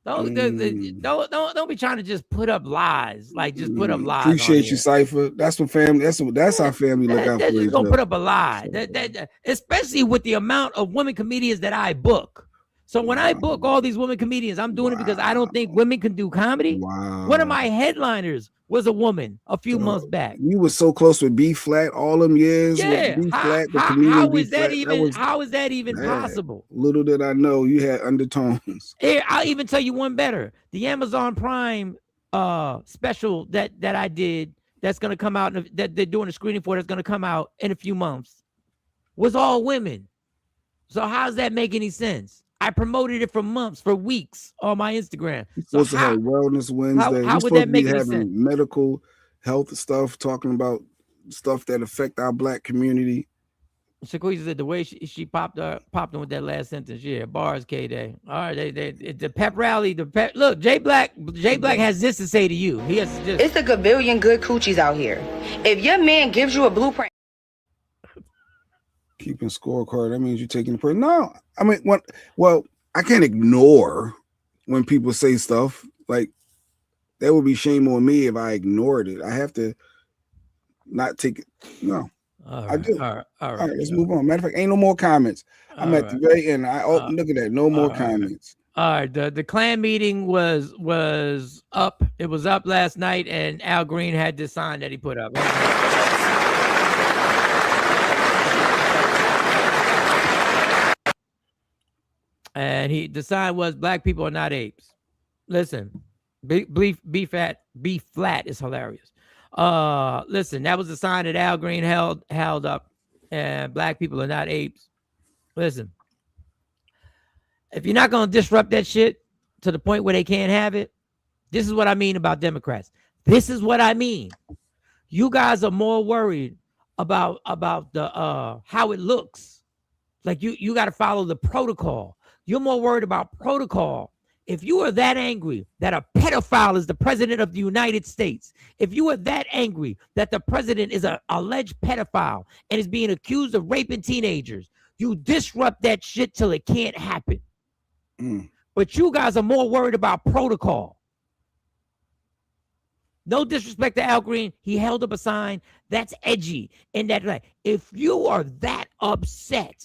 Don't be trying to just put up lies. Like just put up lies. Appreciate you, Cypher. That's what family. That's how family look out for They're each just gonna other. put up a lie. That especially with the amount of women comedians that I book. So when I book all these women comedians, I'm doing it because I don't think women can do comedy. Wow. One of my headliners was a woman a few months back. You were so close with B Flat all them years. Yeah. With B-Flat, How is that even possible? Little did I know you had undertones. I'll even tell you one better. The Amazon Prime special that I did that's gonna come out, that they're doing a screening for, that's gonna come out in a few months, was all women. So how does that make any sense? I promoted it for months, for weeks on my Instagram. You're supposed to have Wellness Wednesday. How would that make any sense? Medical health stuff, talking about stuff that affect our Black community. Shaquisha said the way she popped in with that last sentence. Yeah, bars K-Day. All right, the pep rally. Look, Jay Black has this to say to you. He has just. It's a gabillion good coochies out here. If your man gives you a blueprint. Keeping scorecard, that means you're taking the person. No, I mean, I can't ignore when people say stuff. Like, that would be shame on me if I ignored it. I have to not take it. No, I do. All right, let's move on. Matter of fact, ain't no more comments. I'm at the very end. Look at that. No more comments. All right, the Klan meeting was up. It was up last night, and Al Green had this sign that he put up. And the sign was, "Black people are not apes." Listen, be flat is hilarious. Listen, that was the sign that Al Green held up, and black people are not apes. Listen, if you're not gonna disrupt that shit to the point where they can't have it, this is what I mean about Democrats. This is what I mean. You guys are more worried about the how it looks. Like you got to follow the protocol. You're more worried about protocol. If you are that angry that a pedophile is the president of the United States, if you are that angry that the president is an alleged pedophile and is being accused of raping teenagers, you disrupt that shit till it can't happen. But you guys are more worried about protocol. No disrespect to Al Green. He held up a sign that's edgy in that, like, if you are that upset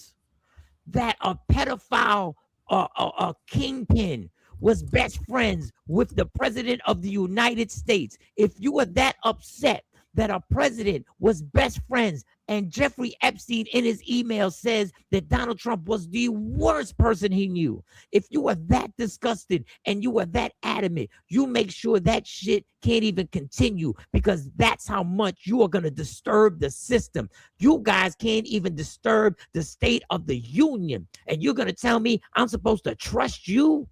that a pedophile, a kingpin was best friends with the president of the United States, if you are that upset that a president was best friends, and Jeffrey Epstein in his email says that Donald Trump was the worst person he knew, if you are that disgusted and you are that adamant, you make sure that shit can't even continue, because that's how much you are going to disturb the system. You guys can't even disturb the State of the Union, and you're going to tell me I'm supposed to trust you?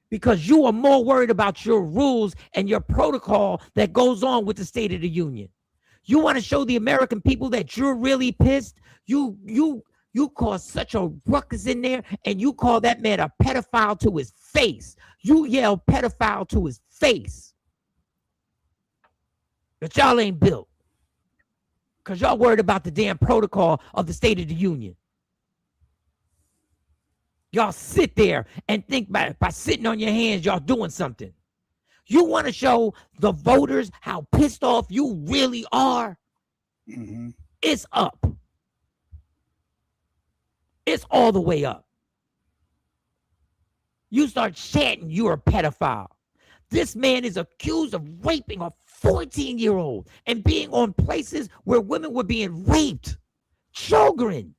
Because you are more worried about your rules and your protocol that goes on with the State of the Union. You want to show the American people that you're really pissed? You cause such a ruckus in there, and you call that man a pedophile to his face. You yell pedophile to his face. But y'all ain't built. Because y'all worried about the damn protocol of the State of the Union. Y'all sit there and think by sitting on your hands, y'all doing something. You want to show the voters how pissed off you really are? Mm-hmm. It's up. It's all the way up. You start chanting you're a pedophile. This man is accused of raping a 14-year-old and being on places where women were being raped. Children.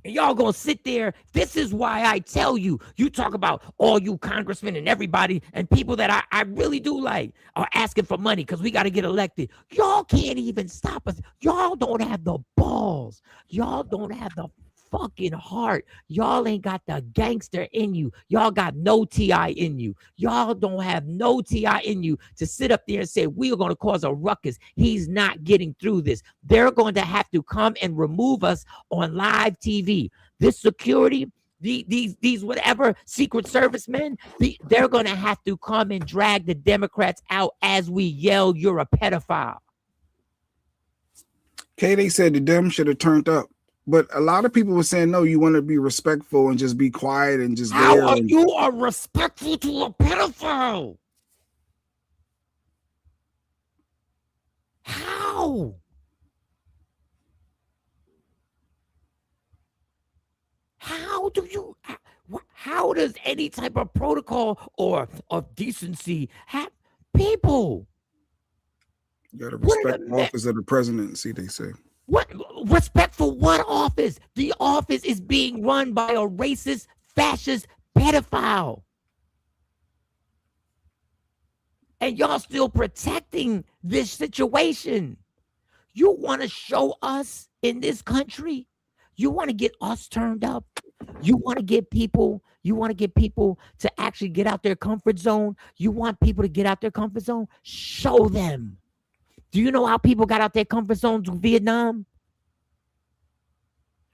And y'all gonna sit there. This is why I tell you, you talk about all you congressmen and everybody and people that I really do like are asking for money because we got to get elected. Y'all can't even stop us. Y'all don't have the balls. Y'all don't have the fucking heart. Y'all ain't got the gangster in you. Y'all got no TI in you. Y'all don't have no TI in you to sit up there and say, we are going to cause a ruckus. He's not getting through this. They're going to have to come and remove us on live TV. This security, these whatever Secret Service men, they're going to have to come and drag the Democrats out as we yell, you're a pedophile. They said the Dems should have turned up. But a lot of people were saying, no, you want to be respectful and just be quiet and just How there. are And, you are respectful to a pedophile? How? How does any type of protocol or of decency have people? you got to What respect are the office of the presidency, they say. What respect for what office? The office is being run by a racist, fascist pedophile. And y'all still protecting this situation. You want to show us in this country? You want to get us turned up? You want to get people to actually get out their comfort zone? You want people to get out their comfort zone? Show them. Do you know how people got out their comfort zones in Vietnam?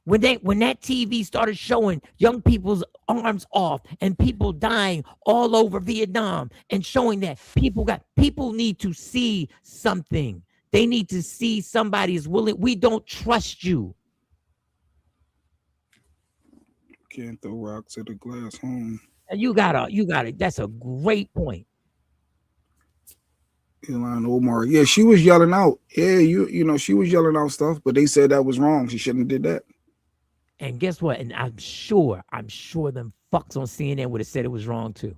When that TV started showing young people's arms off and people dying all over Vietnam and showing that people need to see something. They need to see somebody is willing. We don't trust you. Can't throw rocks at a glass home. And you gotta. That's a great point. Ilhan Omar. Yeah, she was yelling out. Yeah, you know, she was yelling out stuff, but they said that was wrong. She shouldn't have did that. And guess what? And I'm sure them fucks on CNN would have said it was wrong too.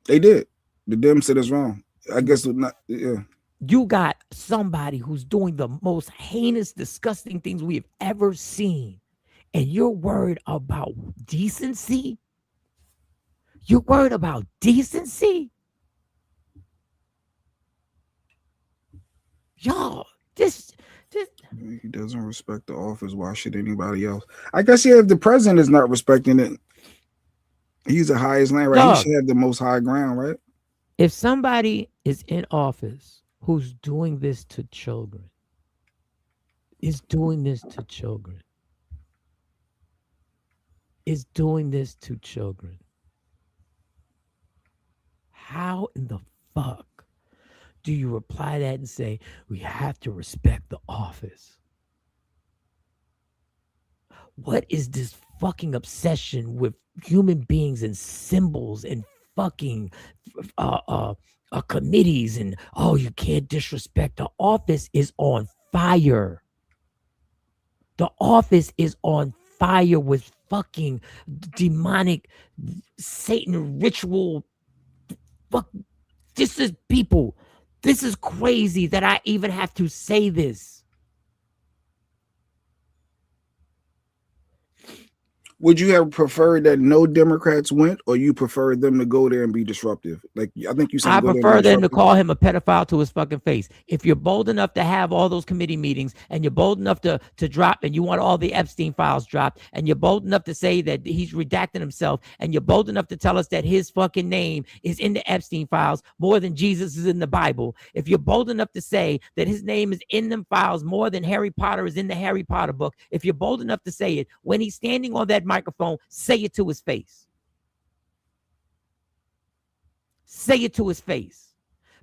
They did. The them said it's wrong. I guess not. Yeah. You got somebody who's doing the most heinous, disgusting things we have ever seen, and you're worried about decency? You're worried about decency? Y'all, this he doesn't respect the office. Why should anybody else? I guess if the president is not respecting it, he's the highest land, right? Dog, he should have the most high ground, right? if somebody is in office who's doing this to children, is doing this to children, how in the fuck do you reply that and say, we have to respect the office? What is this fucking obsession with human beings and symbols and fucking committees and, oh, you can't disrespect? The office is on fire. The office is on fire with fucking demonic Satan ritual. Fuck, this is people. This is crazy that I even have to say this. Would you have preferred that no Democrats went, or you preferred them to go there and be disruptive? Like, I think you said I prefer them to call him a pedophile to his fucking face. If you're bold enough to have all those committee meetings, and you're bold enough to drop, and you want all the Epstein files dropped, and you're bold enough to say that he's redacting himself, and you're bold enough to tell us that his fucking name is in the Epstein files more than Jesus is in the Bible, if you're bold enough to say that his name is in them files more than Harry Potter is in the Harry Potter book, if you're bold enough to say it, when he's standing on that microphone, say it to his face. Say it to his face.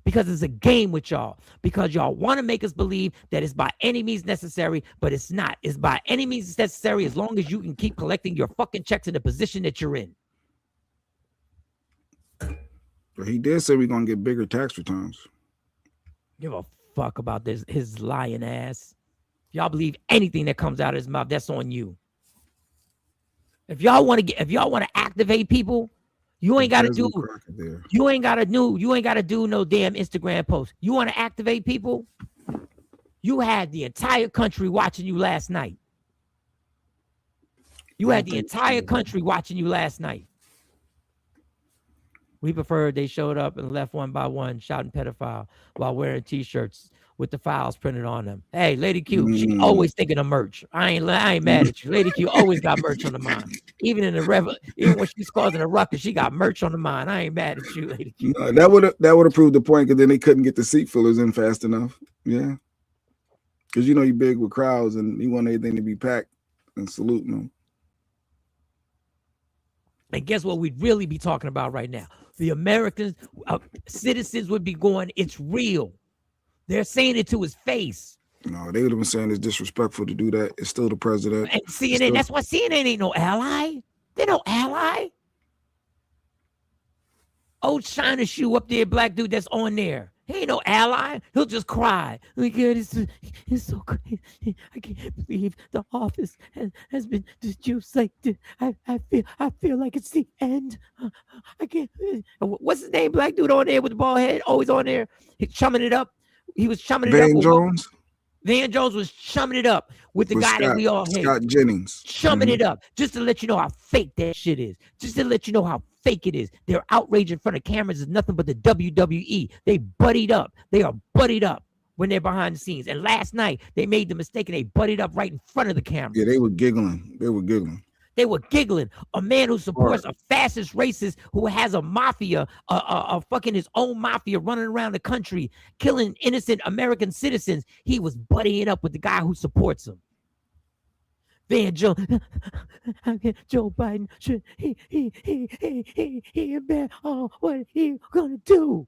Because it's a game with y'all. Because y'all want to make us believe that it's by any means necessary, but it's not. It's by any means necessary as long as you can keep collecting your fucking checks in the position that you're in. But he did say we're going to get bigger tax returns. Give a fuck about this, his lying ass. Y'all believe anything that comes out of his mouth, that's on you. If y'all want to activate people, you ain't got to do no damn Instagram post. You want to activate people? You had the entire country watching you last night. We preferred they showed up and left one by one shouting pedophile while wearing t-shirts with the files printed on them. Hey, Lady Q, she always thinking of merch. I ain't mad at you. Lady Q always got merch on the mind. Even when she's causing a ruckus, she got merch on the mind. I ain't mad at you, Lady Q. No, that would have proved the point, because then they couldn't get the seat fillers in fast enough. Yeah, because you know he big with crowds and he want everything to be packed and saluting them. And guess what we'd really be talking about right now? The Americans, citizens would be going, it's real. They're saying it to his face. No, they would have been saying it's disrespectful to do that. It's still the president. And CNN, that's why CNN ain't no ally. They're no ally. Old China shoe up there, black dude that's on there. He ain't no ally. He'll just cry. Oh my God, it's so crazy. I can't believe the office has been just like this. I feel like it's the end. I can't. What's his name? Black dude on there with the bald head, always on there. He's chumming it up. He was chumming it up. Van Jones. Van Jones was chumming it up with the guy that we all hate. Scott Jennings. Chumming it up just to let you know how fake that shit is. Just to let you know how fake it is. Their outrage in front of cameras is nothing but the WWE. They buddied up. They are buddied up when they're behind the scenes. And last night, they made the mistake and they buddied up right in front of the camera. Yeah, they were giggling. They were giggling. They were giggling. A man who supports a fascist racist who has a mafia, fucking his own mafia running around the country, killing innocent American citizens. He was buddying up with the guy who supports him. Van Jones, Joe Biden, should he man, oh, what he gonna do?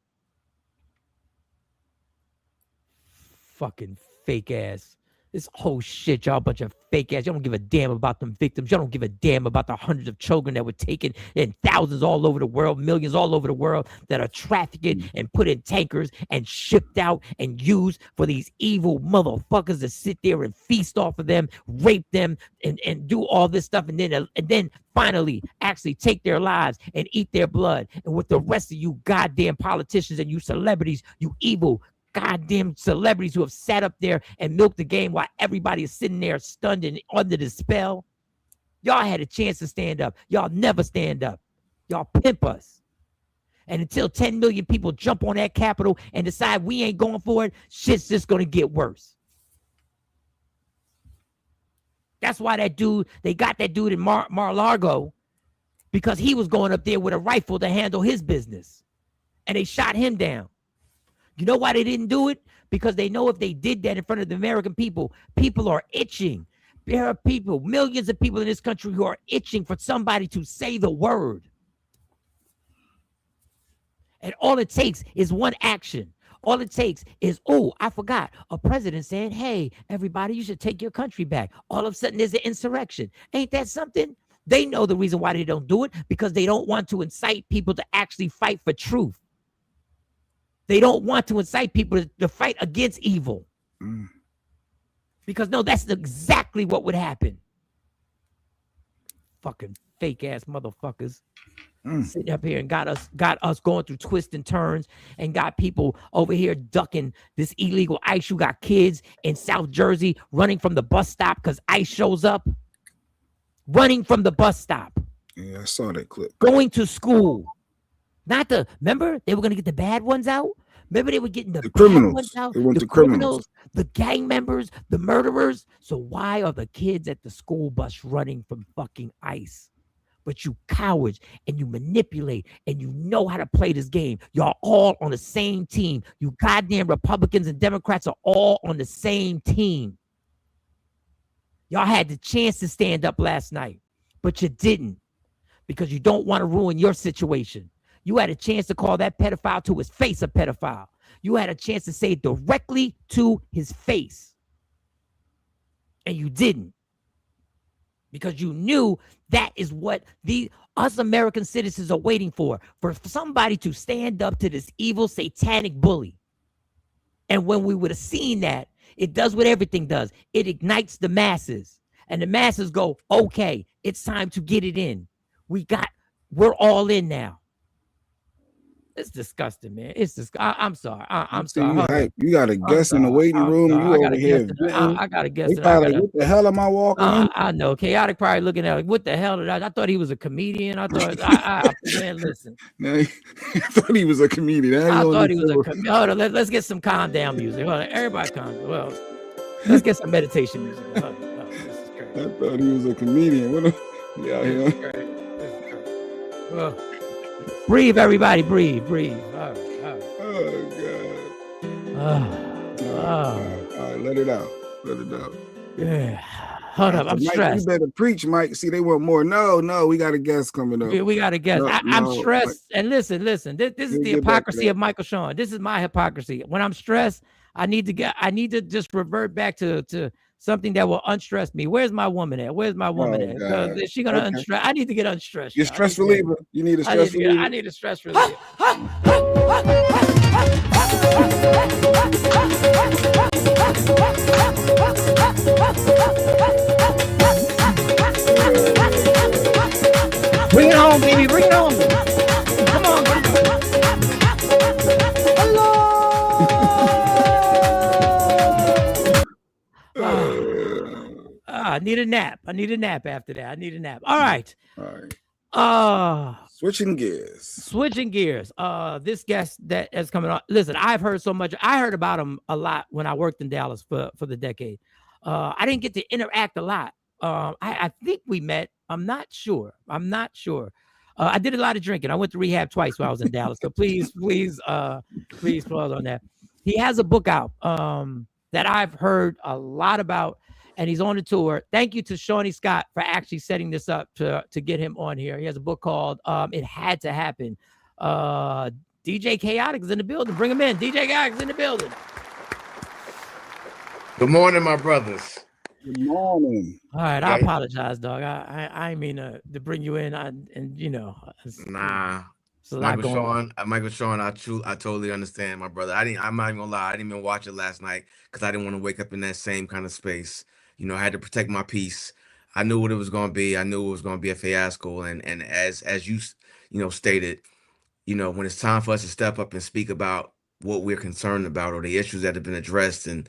Fucking fake ass. This whole shit, y'all, bunch of fake ass. Y'all don't give a damn about them victims. Y'all don't give a damn about the hundreds of children that were taken and thousands all over the world, millions all over the world that are trafficked and put in tankers and shipped out and used for these evil motherfuckers to sit there and feast off of them, rape them, and do all this stuff, and then finally actually take their lives and eat their blood. And with the rest of you goddamn politicians and you celebrities, you evil goddamn celebrities who have sat up there and milked the game while everybody is sitting there stunned and under the spell. Y'all had a chance to stand up. Y'all never stand up. Y'all pimp us. And until 10 million people jump on that Capitol and decide we ain't going for it, shit's just going to get worse. That's why they got that dude in Mar-a-Lago, because he was going up there with a rifle to handle his business. And they shot him down. You know why they didn't do it? Because they know if they did that in front of the American people, people are itching. There are people, millions of people in this country who are itching for somebody to say the word. And all it takes is one action. All it takes is, oh, I forgot, a president saying, hey, everybody, you should take your country back. All of a sudden, there's an insurrection. Ain't that something? They know the reason why they don't do it, because they don't want to incite people to actually fight for truth. They don't want to incite people to fight against evil. Because no, that's exactly what would happen. Fucking fake ass motherfuckers. Sitting up here and got us going through twists and turns, and got people over here ducking this illegal ICE. You got kids in South Jersey running from the bus stop because ICE shows up. Running from the bus stop. Yeah, I saw that clip. Going to school. Remember, they were going to get the bad ones out? Remember, they were getting the criminals. Ones out? They went the to criminals, the gang members, the murderers. So why are the kids at the school bus running from fucking ICE? But you cowards, and you manipulate, and you know how to play this game. Y'all all on the same team. You goddamn Republicans and Democrats are all on the same team. Y'all had the chance to stand up last night, but you didn't, because you don't want to ruin your situation. You had a chance to call that pedophile to his face a pedophile. You had a chance to say it directly to his face. And you didn't. Because you knew that is what us American citizens are waiting for somebody to stand up to this evil satanic bully. And when we would have seen that, it does what everything does. It ignites the masses. And the masses go, okay, it's time to get it in. We're all in now. It's disgusting, man. It's just. I'm sorry. I'm sorry. You got a guest in the waiting room. You over here. I got a guest. What the hell am I walking in? I know. Chaotic probably looking at like, what the hell did I thought he was a comedian. I thought. Man, listen. I thought he was a comedian. I thought he was a comedian. Hold on. Let's get some calm down music. Hold on. Everybody calm down. Well, let's get some meditation music. Hold on. This is crazy. I thought he was a comedian. What? Yeah. This is crazy. Well. Breathe, everybody. Breathe. Oh, God. All right, let it out. Yeah. Hold up, I'm Mike, stressed. you better preach, Mike. See, they want more. No, we got a guest coming up. We got a guest. I'm stressed. Mike. And listen. This is the hypocrisy of Michael Sean. This is my hypocrisy. When I'm stressed, I need to just revert back to something that will unstress me. Where's my woman at? Where's my woman at? God. Is she gonna unstress? I need to get unstressed. You're stress reliever. You need a stress reliever. I need a stress reliever. Bring it home, baby. Bring it home. Come on. I need a nap. I need a nap after that. I need a nap. All right. Switching gears. This guest that is coming on. Listen, I've heard so much. I heard about him a lot when I worked in Dallas for the decade. I didn't get to interact a lot. I think we met. I'm not sure. I did a lot of drinking. I went to rehab twice while I was in Dallas. So please pause on that. He has a book out that I've heard a lot about, and he's on the tour. Thank you to Shawnee Scott for actually setting this up to get him on here. He has a book called It Had to Happen. DJ Chaotic is in the building. Bring him in. DJ Chaotic is in the building. Good morning, my brothers. Good morning. All right, I apologize, dog. I mean to bring you in, Nah. Michael Sean, I totally understand, my brother. I'm not even gonna lie, I didn't even watch it last night because I didn't want to wake up in that same kind of space. You know, I had to protect my peace. I knew what it was gonna be. I knew it was gonna be a fiasco. And as you stated, when it's time for us to step up and speak about what we're concerned about or the issues that have been addressed, and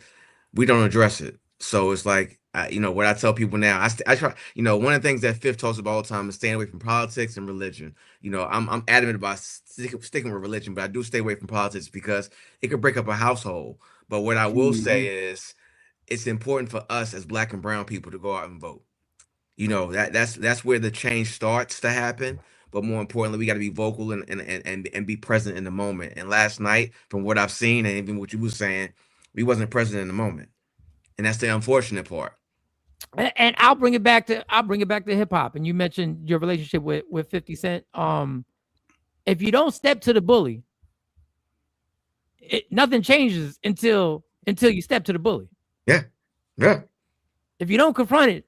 we don't address it. So it's like, what I tell people now, I try, one of the things that Fifth talks about all the time is staying away from politics and religion. I'm adamant about sticking with religion, but I do stay away from politics because it could break up a household. But what I will say is it's important for us as Black and brown people to go out and vote. That's where the change starts to happen. But more importantly, we got to be vocal and be present in the moment. And last night, from what I've seen and even what you were saying, we wasn't present in the moment. And that's the unfortunate part. And I'll bring it back to hip hop. And you mentioned your relationship with 50 Cent. If you don't step to the bully, nothing changes until you step to the bully. Yeah. If you don't confront it,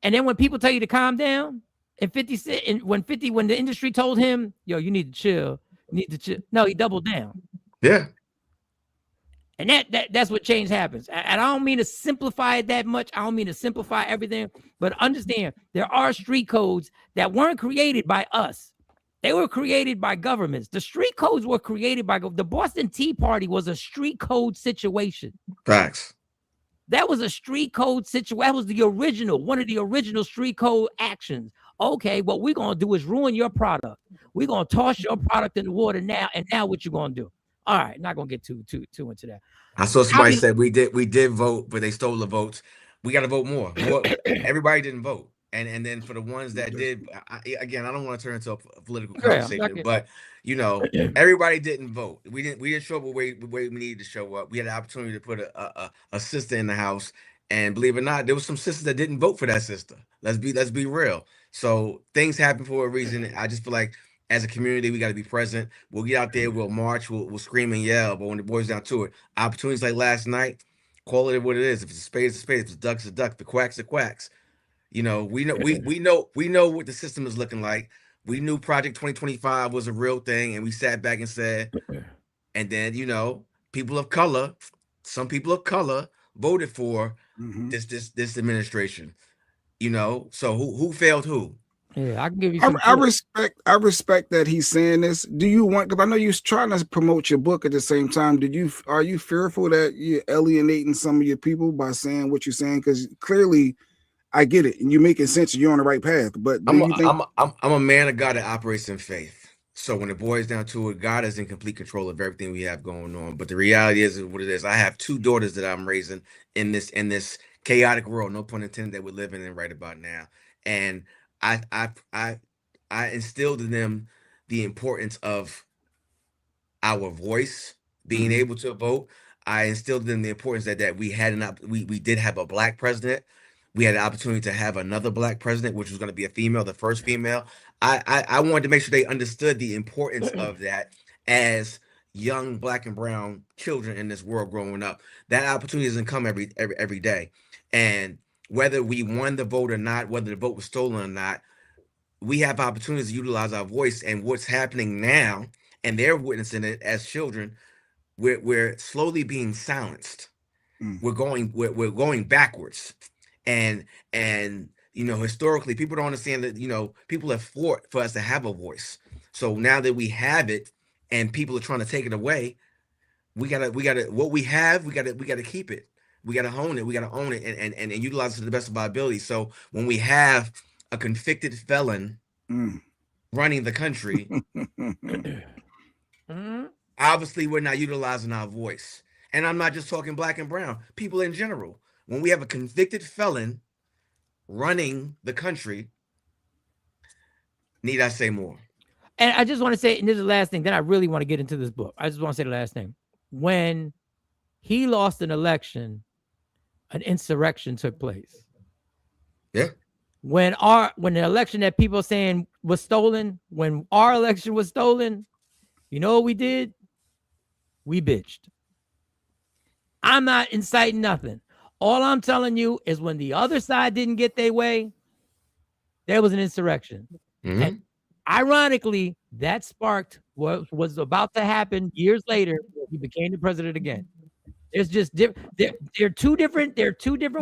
and then when people tell you to calm down, and 50 Cent, and when the industry told him, yo, you need to chill, no, he doubled down. Yeah. And that's what change happens. And I don't mean to simplify it that much. I don't mean to simplify everything, but understand there are street codes that weren't created by us. They were created by governments. The street codes were created by the Boston Tea Party was a street code situation. Facts. That was a street code situation. That was one of the original street code actions. Okay, what we're going to do is ruin your product. We're going to toss your product in the water now. And now what you going to do? All right, not gonna get too into that. I saw somebody said we did vote, but they stole the votes. We got to vote more. Everybody didn't vote, and then for the ones that did, I don't want to turn into a political conversation, but everybody didn't vote. We didn't show up the way we needed to show up. We had the opportunity to put a sister in the house, and believe it or not, there was some sisters that didn't vote for that sister. Let's be real. So things happen for a reason. I just feel like, as a community, we got to be present. We'll get out there, we'll march, we'll scream and yell. But when it boils down to it, opportunities like last night, call it what it is. If it's a spade, it's a spade. If it's a duck, it's a duck. The quack's a quacks. We know what the system is looking like. We knew Project 2025 was a real thing, and we sat back and said, and then some people of color voted for this administration. So who failed who? Yeah, I can give you. I respect that he's saying this. Do you want? Because I know you're trying to promote your book at the same time. Are you fearful that you're alienating some of your people by saying what you're saying? Because clearly, I get it, and you're making sense. You're on the right path. But I'm a man of God that operates in faith. So when it boils down to it, God is in complete control of everything we have going on. But the reality is what it is. I have 2 daughters that I'm raising in this chaotic world, no pun intended, that we're living in right about now, and I instilled in them the importance of our voice, being able to vote. I instilled in them the importance that we did have a Black president. we had the opportunity to have another black president, which was going to be a female, the first female. I wanted to make sure they understood the importance of that as young black and brown children in this world growing up. That opportunity doesn't come every day. And whether we won the vote or not, whether the vote was stolen or not, we have opportunities to utilize our voice. And what's happening now, and they're witnessing it as children, we're slowly being silenced. We're going backwards. And historically, people don't understand that, people have fought for us to have a voice. So now that we have it and people are trying to take it away, we gotta what we have, we gotta keep it. We gotta hone it, we gotta own it and utilize it to the best of our ability. So when we have a convicted felon running the country, obviously we're not utilizing our voice. And I'm not just talking black and brown, people in general. When we have a convicted felon running the country, need I say more? And I just want to say, and this is the last thing, then I really want to get into this book. I just want to say the last thing. When he lost an election, an insurrection took place. Yeah. When the election that people are saying was stolen, when our election was stolen, you know what we did? We bitched. I'm not inciting nothing. All I'm telling you is when the other side didn't get their way, there was an insurrection. And ironically, that sparked what was about to happen years later. He became the president again. There's just there are two different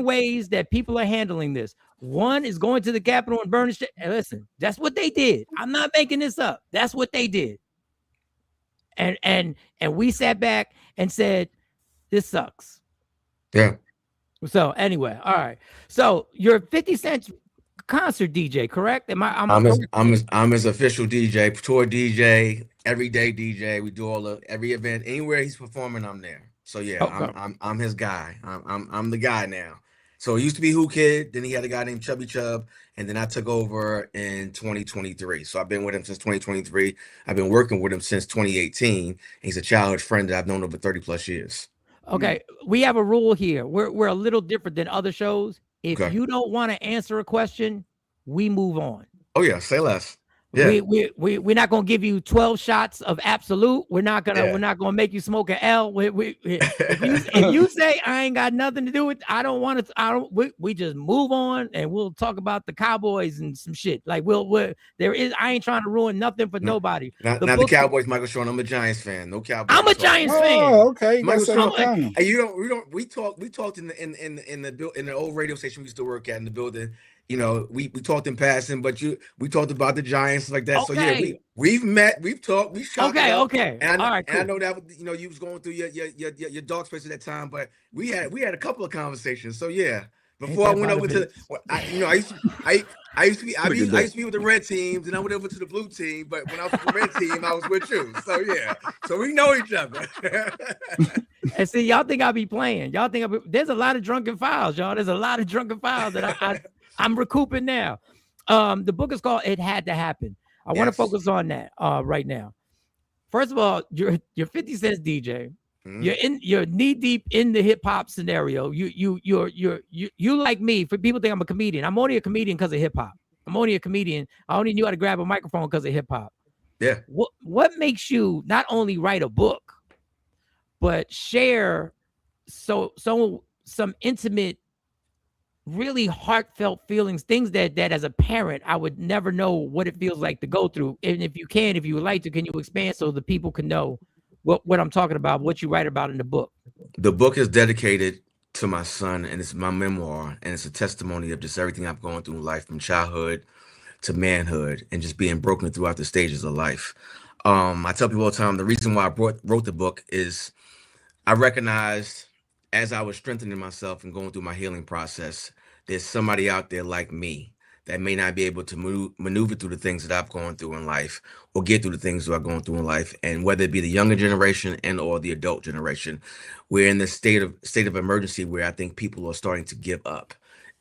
ways that people are handling this. One is going to the Capitol and burning shit. And listen, that's what they did. I'm not making this up. That's what they did. And we sat back and said, this sucks. Yeah. So anyway, all right. So you're 50 Cent concert DJ, correct? I'm his official DJ, tour DJ, everyday DJ. We do every event, anywhere he's performing, I'm there. So yeah, okay. I'm his guy. I'm the guy now. So it used to be Who Kid, then he had a guy named Chubby Chub, and then I took over in 2023. So I've been with him since 2023. I've been working with him since 2018. He's a childhood friend that I've known over 30 plus years. Okay, we have a rule here. We're a little different than other shows. If you don't want to answer a question, we move on. Oh yeah, say less. Yeah. We're not gonna give you 12 shots of absolute. We're not gonna make you smoke an L. If you say I ain't got nothing to do with, I don't want to. We just move on and we'll talk about the Cowboys and some shit. Like I ain't trying to ruin nothing for nobody. Not the Cowboys, Michael Sean. I'm a Giants fan. No Cowboys. I'm a Giants fan. Oh, okay. Michael Sean, we talked in the old radio station we used to work at in the building. We talked in passing, but we talked about the Giants like that. Okay. So yeah, we've met, we've talked, we shot. Okay. And all right, cool. And I know that you was going through your dark space at that time, but we had a couple of conversations. So yeah, before I went over to I used to be with the red teams, and I went over to the blue team. But when I was with the red team, I was with you. So yeah, so we know each other. And see, y'all think I be playing? Y'all think there's a lot of drunken files, y'all. There's a lot of drunken files that I'm recouping now. The book is called "It Had to Happen." I want to focus on that right now. First of all, you're 50 Cent DJ. You're knee deep in the hip hop scenario. You like me. For people think I'm a comedian. I'm only a comedian because of hip hop. I'm only a comedian. I only knew how to grab a microphone because of hip hop. Yeah. What makes you not only write a book, but share some intimate, really heartfelt feelings, things that as a parent I would never know what it feels like to go through. And if you would like to, can you expand so the people can know what I'm talking about, what you write about in the book? The book is dedicated to my son, and it's my memoir, and it's a testimony of just everything I've gone through in life, from childhood to manhood, and just being broken throughout the stages of life. I tell people all the time, the reason why I wrote the book is I recognized, as I was strengthening myself and going through my healing process, there's somebody out there like me that may not be able to maneuver through the things that I've gone through in life, or get through the things that I've gone through in life. And whether it be the younger generation and or the adult generation, we're in this state of emergency where I think people are starting to give up,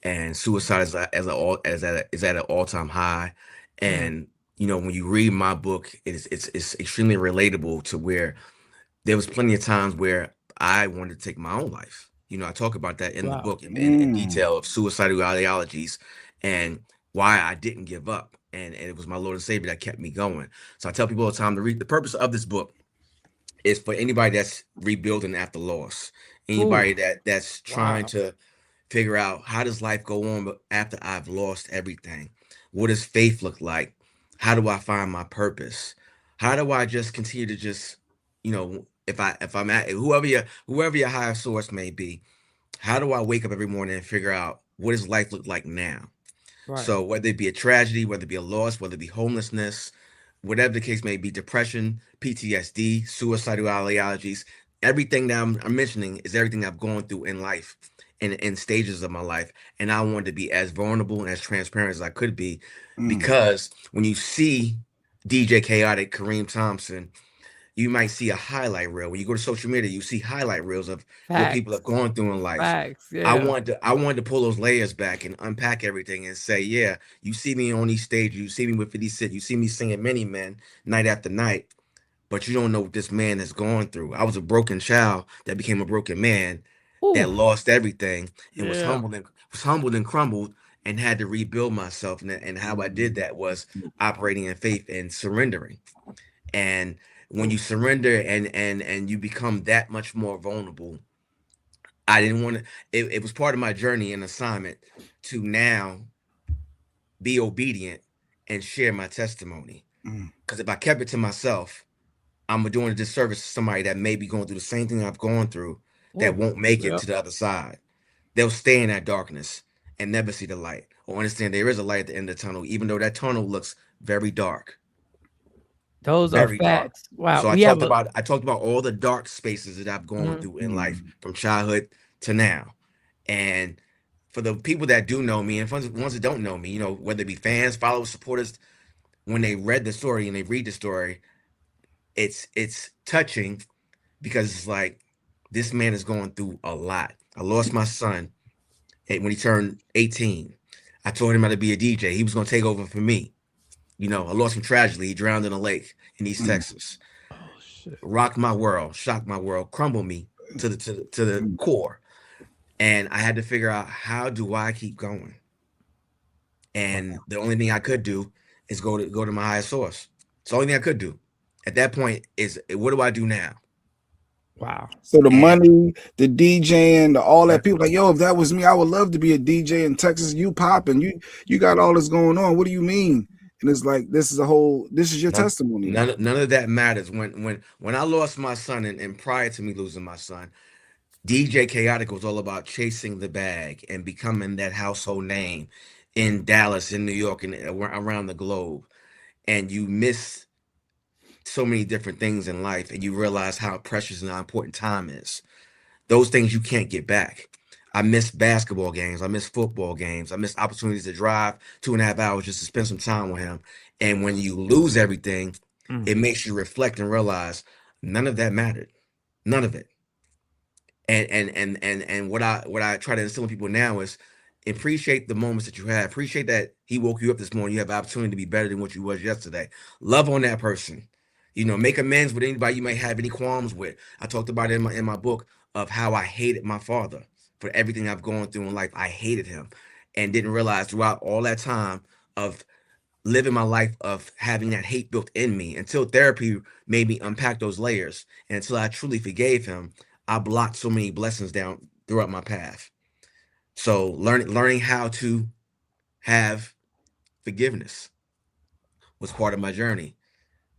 and suicide is at an all-time high. And when you read my book, it's extremely relatable to where there was plenty of times where I wanted to take my own life. You know, I talk about that in the Wow. book in detail of suicidal ideologies and why I didn't give up. And it was my Lord and Savior that kept me going. So I tell people all the time to read. The purpose of this book is for anybody that's rebuilding after loss, anybody that's trying Wow. to figure out how does life go on after I've lost everything. What does faith look like? How do I find my purpose? How do I just continue to just, you know, if I'm at whoever your higher source may be, how do I wake up every morning and figure out what does life look like now? Right. So whether it be a tragedy, whether it be a loss, whether it be homelessness, whatever the case may be, depression, PTSD, suicidal ideologies, everything that I'm mentioning is everything I've gone through in life and in stages of my life. And I wanted to be as vulnerable and as transparent as I could be, because when you see DJ Chaotic, Kareem Thompson, you might see a highlight reel. When you go to social media, you see highlight reels of what people have Facts. gone through in life. Facts. I Yeah. wanted to pull those layers back and unpack everything and say, yeah, you see me on these stages, you see me with 50 Cent, you see me singing Many Men night after night, but you don't know what this man has gone through. I was a broken child that became a broken man that Ooh. lost everything and was Yeah. humbled and crumbled and had to rebuild myself. And how I did that was operating in faith and surrendering. And when you surrender and you become that much more vulnerable, I didn't want to. It was part of my journey and assignment to now be obedient and share my testimony. Because if I kept it to myself, I'm doing a disservice to somebody that may be going through the same thing I've gone through that won't make it to the other side. They'll stay in that darkness and never see the light, or understand there is a light at the end of the tunnel, even though that tunnel looks very dark. Those are Very dark. facts. Wow. So I We have talked about all the dark spaces that I've gone through in life from childhood to now. And for the people that do know me and for the ones that don't know me, you know, whether it be fans, followers, supporters, when they read the story and they read the story, it's touching, because it's like this man is going through a lot. I lost my son when he turned 18. I told him how to be a DJ. He was going to take over for me. You know, I lost him tragically. He drowned in a lake in East Texas. Oh shit. Rocked my world, shocked my world, crumbled me to the core. And I had to figure out, how do I keep going? And the only thing I could do is go to my highest source. It's the only thing I could do. At that point is, what do I do now? Wow. So the money, the DJing, all that, people like, yo, if that was me, I would love to be a DJ in Texas. You popping, you got all this going on. What do you mean? And it's like, this is your testimony. None of that matters. When I lost my son, and prior to me losing my son, DJ Chaotic was all about chasing the bag and becoming that household name in Dallas, in New York, and around the globe. And you miss so many different things in life, and you realize how precious and how important time is. Those things you can't get back. I miss basketball games. I miss football games. I miss opportunities to drive 2.5 hours just to spend some time with him. And when you lose everything, it makes you reflect and realize none of that mattered. None of it. And what I try to instill in people now is appreciate the moments that you have. Appreciate that he woke you up this morning. You have the opportunity to be better than what you was yesterday. Love on that person. You know, make amends with anybody you may have any qualms with. I talked about it in my book of how I hated my father for everything I've gone through in life. I hated him and didn't realize throughout all that time of living my life of having that hate built in me, until therapy made me unpack those layers. And until I truly forgave him, I blocked so many blessings down throughout my path. So learning how to have forgiveness was part of my journey.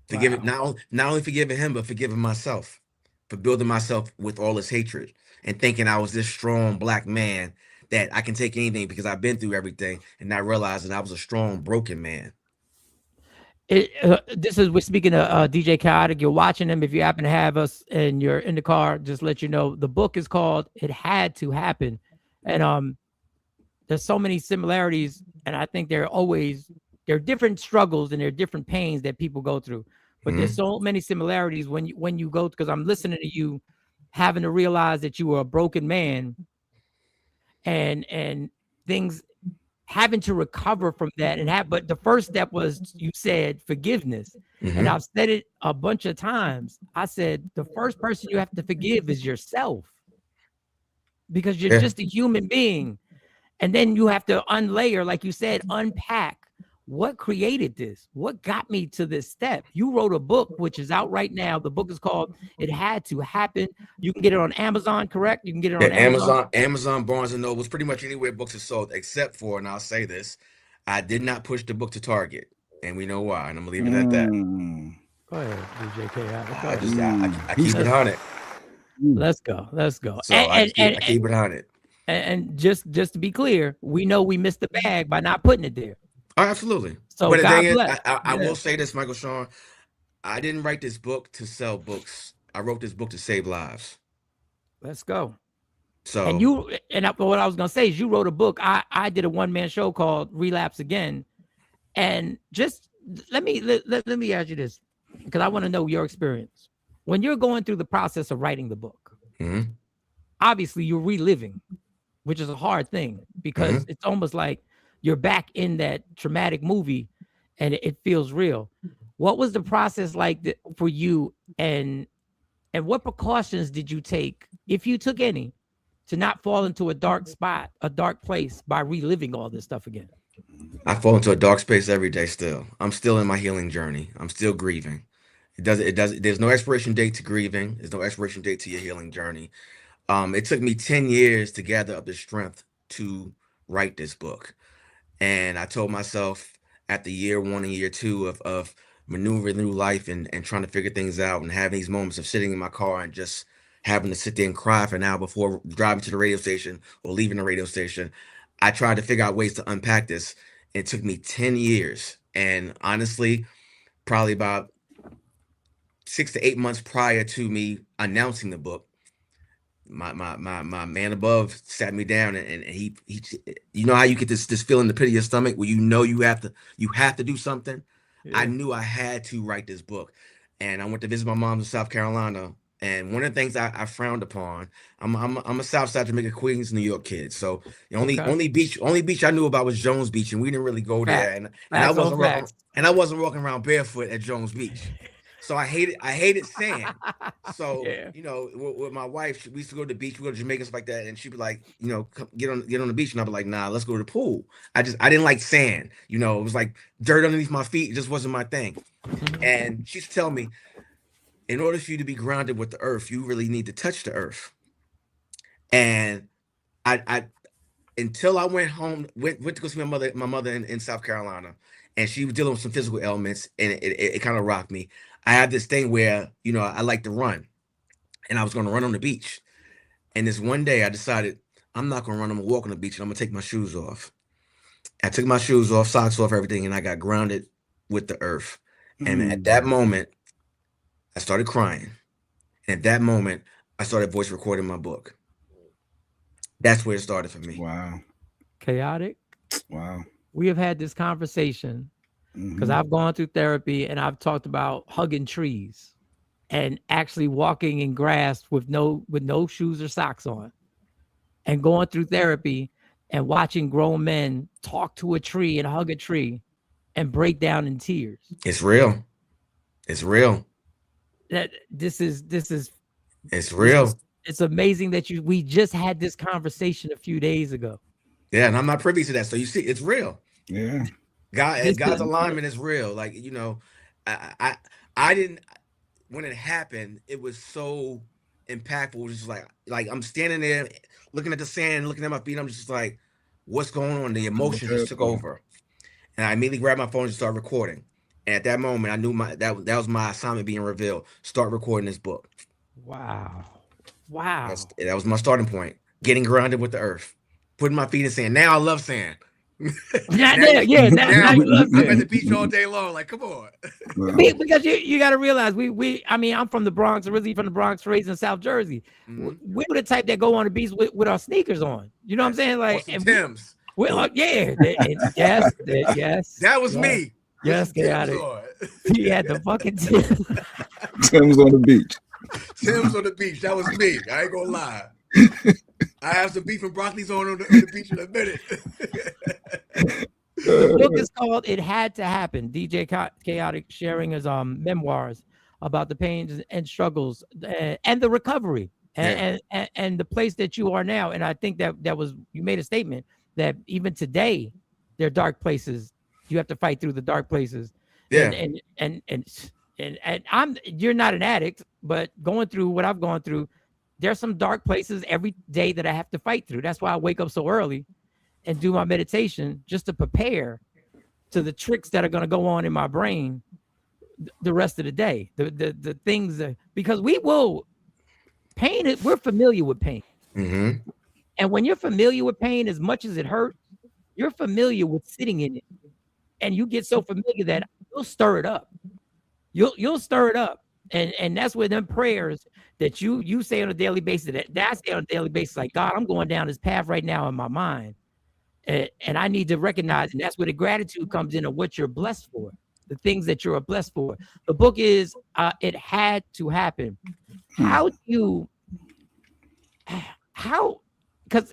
Forgiving, not only forgiving him, but forgiving myself for building myself with all this hatred and thinking I was this strong Black man that I can take anything because I've been through everything, and not realizing I was a strong, broken man. We're speaking of DJ Chaotic. You're watching him. If you happen to have us and you're in the car, just let you know the book is called "It Had to Happen," and there's so many similarities, and I think there are different struggles and there are different pains that people go through, but there's so many similarities when you go, because I'm listening to you having to realize that you were a broken man, and things having to recover from that, but the first step was, you said, forgiveness. And I've said it a bunch of times. I said the first person you have to forgive is yourself. because you're just a human being. And then you have to unlayer, like you said, unpack what created this, what got me to this step. You wrote a book, which is out right now. The book is called It Had to Happen. You can get it on Amazon, correct? You can get it on Amazon, Barnes and Nobles, pretty much anywhere books are sold, except for, and I'll say this, I did not push the book to Target, and we know why, and I'm gonna leave it at that. Go ahead, DJ K. I keep it on it. Let's go. So I keep it on it. And just to be clear, we know we missed the bag by not putting it there. Oh, absolutely. So but God bless. I will say this, Michael Sean, I didn't write this book to sell books. I wrote this book to save lives. Let's go. So what I was gonna say is you wrote a book. I did a one-man show called Relapse Again, and just let me ask you this, because I want to know your experience when you're going through the process of writing the book. Mm-hmm. Obviously, you're reliving, which is a hard thing because it's almost like you're back in that traumatic movie, and it feels real. What was the process like for you, and what precautions did you take, if you took any, to not fall into a dark spot, a dark place by reliving all this stuff again? I fall into a dark space every day still. I'm still in my healing journey. I'm still grieving. There's no expiration date to grieving. There's no expiration date to your healing journey. It took me 10 years to gather up the strength to write this book. And I told myself after year 1 and year 2 of maneuvering through life and trying to figure things out and having these moments of sitting in my car and just having to sit there and cry for an hour before driving to the radio station or leaving the radio station, I tried to figure out ways to unpack this. It took me 10 years. And honestly, probably about 6 to 8 months prior to me announcing the book, my man above sat me down and he you know how you get this feeling in the pit of your stomach where you have to do something. Yeah. I knew I had to write this book, and I went to visit my mom in South Carolina. And one of the things I frowned upon, I'm a Southside Jamaica, Queens, New York kid. So the only beach I knew about was Jones Beach, and we didn't really go there. And I wasn't walking around barefoot at Jones Beach. So I hated sand. So you know, with my wife, we used to go to the beach, we go to Jamaica, stuff like that, and she'd be like, you know, come, get on the beach, and I'd be like, nah, let's go to the pool. I didn't like sand. You know, it was like dirt underneath my feet. It just wasn't my thing. And she used to tell me, in order for you to be grounded with the earth, you really need to touch the earth. And I until I went home, went to go see my mother in South Carolina, and she was dealing with some physical ailments, and it kind of rocked me. I had this thing where, you know, I like to run, and I was going to run on the beach. And this one day I decided I'm not going to run. I'm going to walk on the beach, and I'm going to take my shoes off. I took my shoes off, socks off, everything, and I got grounded with the earth. And at that moment, I started crying. And at that moment, I started voice recording my book. That's where it started for me. Wow. Chaotic. Wow. We have had this conversation because I've gone through therapy, and I've talked about hugging trees and actually walking in grass with no shoes or socks on, and going through therapy and watching grown men talk to a tree and hug a tree and break down in tears. It's real. It's real. It's real. It's amazing that we just had this conversation a few days ago. Yeah, and I'm not privy to that. So you see, it's real. Yeah. God's alignment is real. Like, you know, I didn't, when it happened, it was so impactful. It was just like I'm standing there looking at the sand, looking at my feet. I'm just like, what's going on? The emotion just took over. And I immediately grabbed my phone and started recording. And at that moment, I knew that was my assignment being revealed. Start recording this book. Wow. That was my starting point. Getting grounded with the earth. Putting my feet in sand. Now I love sand. Now you love I'm at the beach all day long. Like, come on. Because you got to realize I mean, I'm from the Bronx, originally from the Bronx, raised in South Jersey. We were the type that go on the beach with our sneakers on. You know what I'm saying? Like, and Tim's. Yes. That was me. Yes, get He had the fucking Tim's on the beach. Tim's on the beach. That was me. I ain't gonna lie. I have some beef and broccoli's on the beach in a minute. The book is called It Had to Happen. DJ Chaotic sharing his memoirs about the pains and struggles and the recovery. and the place that you are now. And I think that was, you made a statement that even today there are dark places. You have to fight through the dark places. Yeah. And you're not an addict, but going through what I've gone through, there's some dark places every day that I have to fight through. That's why I wake up so early and do my meditation, just to prepare to the tricks that are going to go on in my brain the rest of the day. The things that, because pain, we're familiar with pain. Mm-hmm. And when you're familiar with pain, as much as it hurts, you're familiar with sitting in it. And you get so familiar that you'll stir it up. You'll stir it up. And that's where them prayers that you say on a daily basis, that I say on a daily basis, like, God, I'm going down this path right now in my mind. And I need to recognize, and that's where the gratitude comes in, of what you're blessed for, the things that you're blessed for. The book is It Had to Happen. Because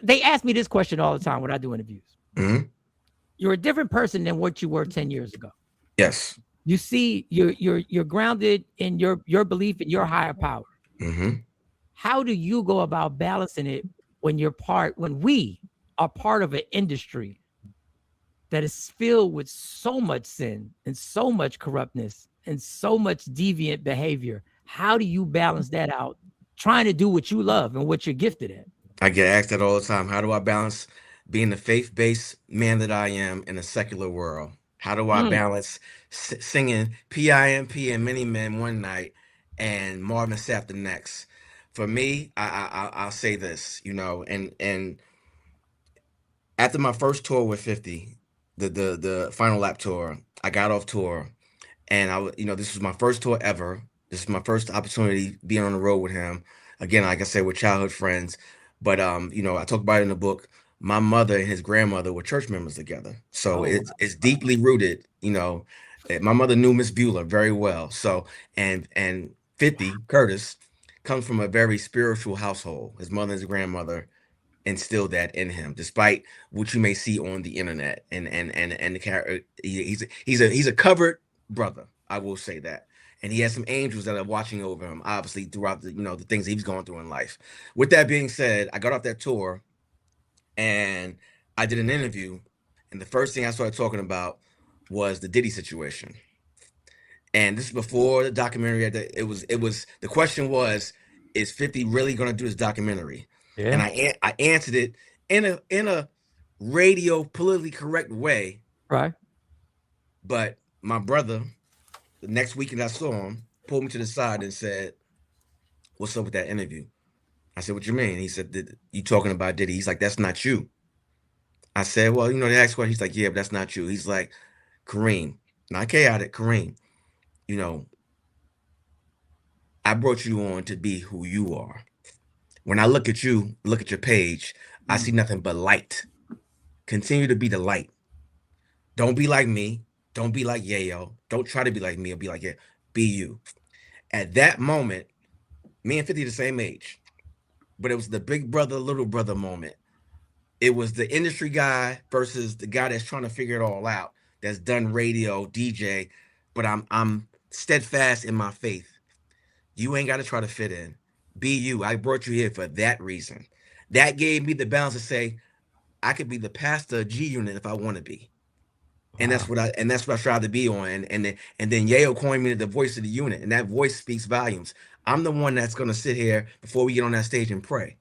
they ask me this question all the time when I do interviews. Mm-hmm. You're a different person than what you were 10 years ago. Yes. You see, you're grounded in your belief in your higher power. Mm-hmm. How do you go about balancing it when we are part of an industry that is filled with so much sin and so much corruptness and so much deviant behavior? How do you balance that out, trying to do what you love and what you're gifted at? I get asked that all the time. How do I balance being the faith-based man that I am in a secular world? How do I balance singing PIMP and Many Men one night and Marvin Sapp the next? For me, I'll say this, and after my first tour with 50, the final lap tour, I got off tour, and this was my first tour ever. This is my first opportunity being on the road with him. Again, like I said, with childhood friends. But I talk about it in the book. My mother and his grandmother were church members together, so it's deeply rooted. My mother knew Miss Bueller very well. So and 50 Curtis comes from a very spiritual household. His mother and his grandmother instilled that in him, despite what you may see on the internet. And the character, he's a covered brother. I will say that. And he has some angels that are watching over him, obviously, throughout the things he's going through in life. With that being said, I got off that tour and I did an interview. And the first thing I started talking about was the Diddy situation. And this is before the documentary. It was the question was, is 50 really going to do this documentary? Yeah. And I answered it in a radio politically correct way. Right. But my brother, the next weekend I saw him, pulled me to the side and said, "What's up with that interview?" I said, "What you mean?" He said, "You talking about Diddy?" He's like, "That's not you." I said, "Well, the next question." He's like, "Yeah, but that's not you." He's like, "Kareem, not chaotic, Kareem, I brought you on to be who you are. When I look at you, look at your page, I see nothing but light. Continue to be the light. Don't be like me. Don't be like Yayo. Don't try to be like me or be like, yeah, be you." At that moment, me and 50 the same age, but it was the big brother, little brother moment. It was the industry guy versus the guy that's trying to figure it all out, that's done radio, DJ, but I'm steadfast in my faith. You ain't got to try to fit in. Be you. I brought you here for that reason. That gave me the balance to say, I could be the pastor of G Unit if I want to be. And that's what I strive to be on. And then Yayo coined me the voice of the unit, and that voice speaks volumes. I'm the one that's gonna sit here before we get on that stage and pray.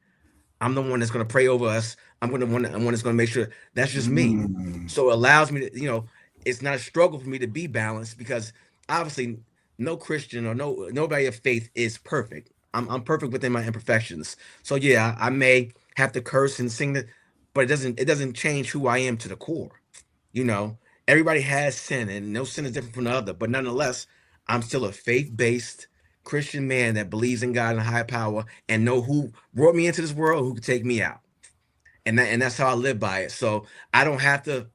I'm the one that's gonna pray over us. I'm the one that's gonna make sure that's just me. So it allows me to, it's not a struggle for me to be balanced, because obviously no Christian or nobody of faith is perfect. I'm perfect within my imperfections. So yeah, I may have to curse and sing but it doesn't change who I am to the core. Everybody has sin, and no sin is different from the other. But nonetheless, I'm still a faith-based Christian man that believes in God and higher power, and know who brought me into this world, who could take me out. And that's how I live by it. So I don't have to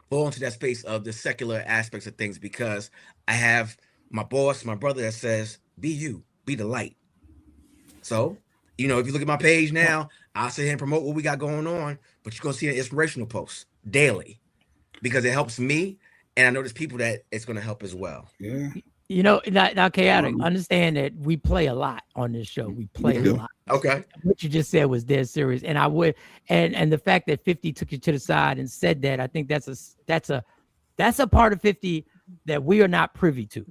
fall into that space of the secular aspects of things, because I have my boss, my brother, that says, be you, be the light. So, if you look at my page now, I'll sit here and promote what we got going on, but you're going to see an inspirational post daily, because it helps me, and I know there's people that it's going to help as well. Yeah. You know, now chaotic. Understand that we play a lot on this show. We play a lot. Okay. What you just said was dead serious, and I would, and the fact that 50 took you to the side and said that, I think that's a part of 50 that we are not privy to.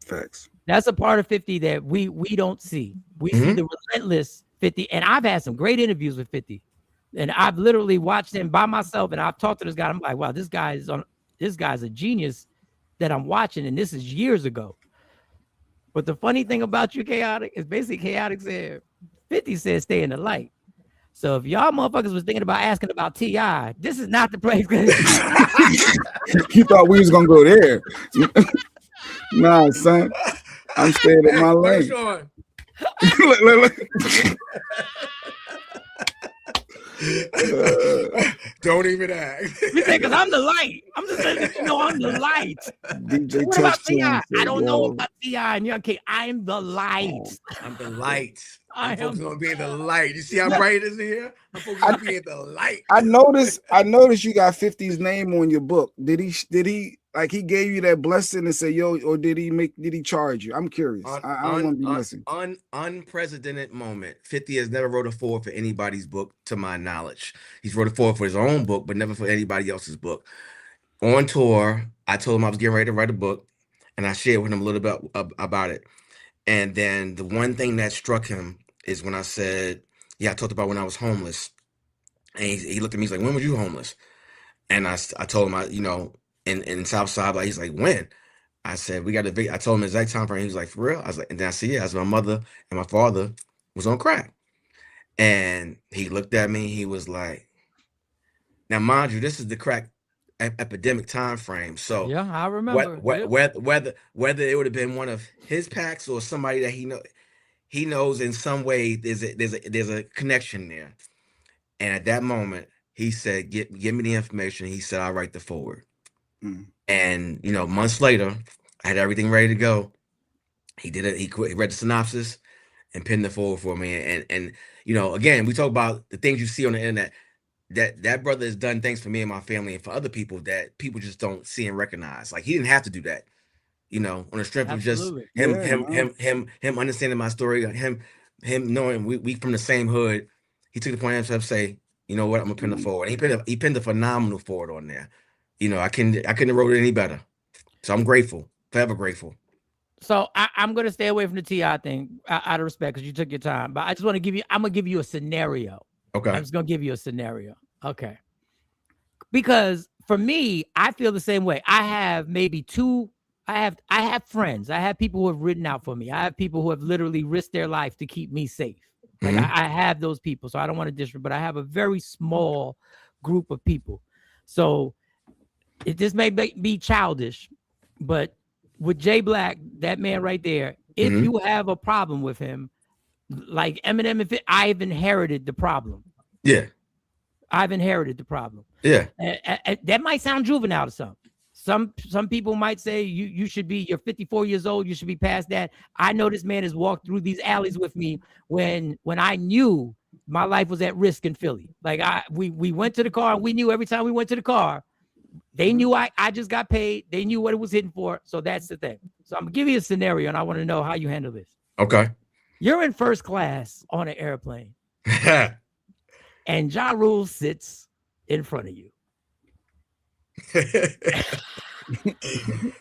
Facts. That's a part of 50 that we don't see. We see the relentless 50, and I've had some great interviews with 50, and I've literally watched him by myself, and I've talked to this guy. I'm like, wow, this guy's a genius that I'm watching, and this is years ago. But the funny thing about you, chaotic, is basically chaotic said 50 said stay in the light. So if y'all motherfuckers was thinking about asking about T.I., this is not the place. You thought we was gonna go there. Nah, son. I'm staying in my lane. Don't even ask. Because I'm the light. I'm just letting you know I'm the light. DJ What about T.I.? I don't know about T.I. and you're okay. I'm the light. I'm the light. I'm I focused am. on being the light. You see how bright it is in here? I'm focused on being the light. I noticed you got 50's name on your book. Did he like he gave you that blessing and say, yo, or did he charge you? I'm curious. I don't want to be missing. Unprecedented moment. 50 has never wrote a forward for anybody's book, to my knowledge. He's wrote a forward for his own book, but never for anybody else's book. On tour, I told him I was getting ready to write a book, and I shared with him a little bit about it. And then the one thing that struck him is when I said, yeah, I talked about when I was homeless. And he looked at me, he's like, when were you homeless? And I told him, in Southside, like, he's like, when? I said, I told him the exact time frame. He was like, for real? I was like, and then I said, yeah, as my mother and my father was on crack. And he looked at me, he was like, now mind you, this is the crack epidemic time frame. So yeah, I remember. Whether it would have been one of his packs or somebody that he knows in some way, there's a connection there. And at that moment, he said, give me the information. He said, I'll write the forward. And months later, I had everything ready to go. He did it. He read the synopsis and pinned the forward for me. And again, we talk about the things you see on the internet. That brother has done things for me and my family and for other people that people just don't see and recognize. Like, he didn't have to do that, on the strength of just him understanding my story, him knowing we from the same hood. He took the point himself, say, you know what, I'm gonna pin the forward. And he pinned a phenomenal forward on there. I couldn't have wrote it any better. So I'm grateful, forever grateful. So I'm gonna stay away from the T.I. thing out of respect because you took your time. But I just want to I'm gonna give you a scenario. Okay. I'm just gonna give you a scenario. Okay. Because for me, I feel the same way. I have maybe I have friends. I have people who have written out for me. I have people who have literally risked their life to keep me safe. Like, I have those people. So I don't want to disrespect, but I have a very small group of people. So this may be childish, but with Jay Black, that man right there, if you have a problem with him, like Eminem, I've inherited the problem. Yeah. I've inherited the problem. Yeah. That might sound juvenile to some. Some people might say you should be, you're 54 years old, you should be past that. I know this man has walked through these alleys with me when I knew my life was at risk in Philly. Like, we went to the car, and we knew every time we went to the car, they knew I just got paid. They knew what it was hitting for. So that's the thing. So I'm gonna give you a scenario, and I want to know how you handle this. Okay. You're in first class on an airplane, and Ja Rule sits in front of you.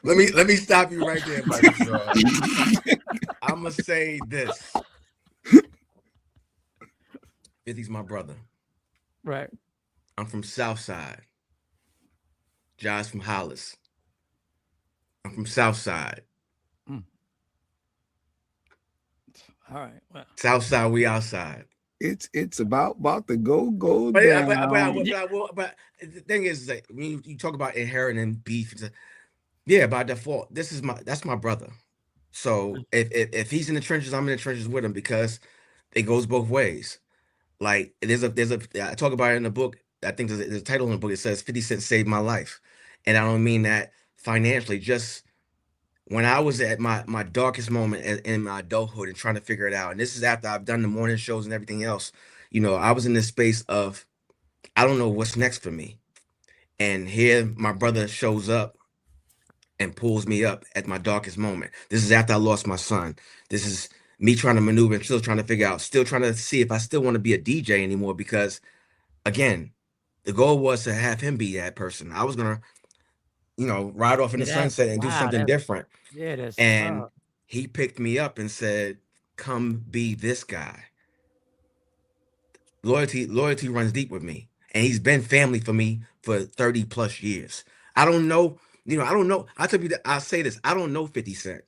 Let me stop you right there, buddy. I'm gonna say this. 50's my brother. Right. I'm from Southside. Josh from Hollis. I'm from Southside. All right. Well, Southside, we outside. It's about to go down. But the thing is that when you talk about inheriting beef, yeah, by default, that's my brother. So if he's in the trenches, I'm in the trenches with him, because it goes both ways. Like, I talk about it in the book. I think there's a title in the book. It says 50 Cent saved my life. And I don't mean that financially, just when I was at my darkest moment in my adulthood and trying to figure it out. And this is after I've done the morning shows and everything else. I was in this space of, I don't know what's next for me. And here my brother shows up and pulls me up at my darkest moment. This is after I lost my son. This is me trying to maneuver and still trying to figure out, still trying to see if I still want to be a DJ anymore, because again, the goal was to have him be that person. I was gonna, ride off in the sunset and do something different. Yeah, that's And he picked me up and said, come be this guy. Loyalty runs deep with me. And he's been family for me for 30 plus years. I don't know, I don't know. I'll say this. I don't know 50 Cent.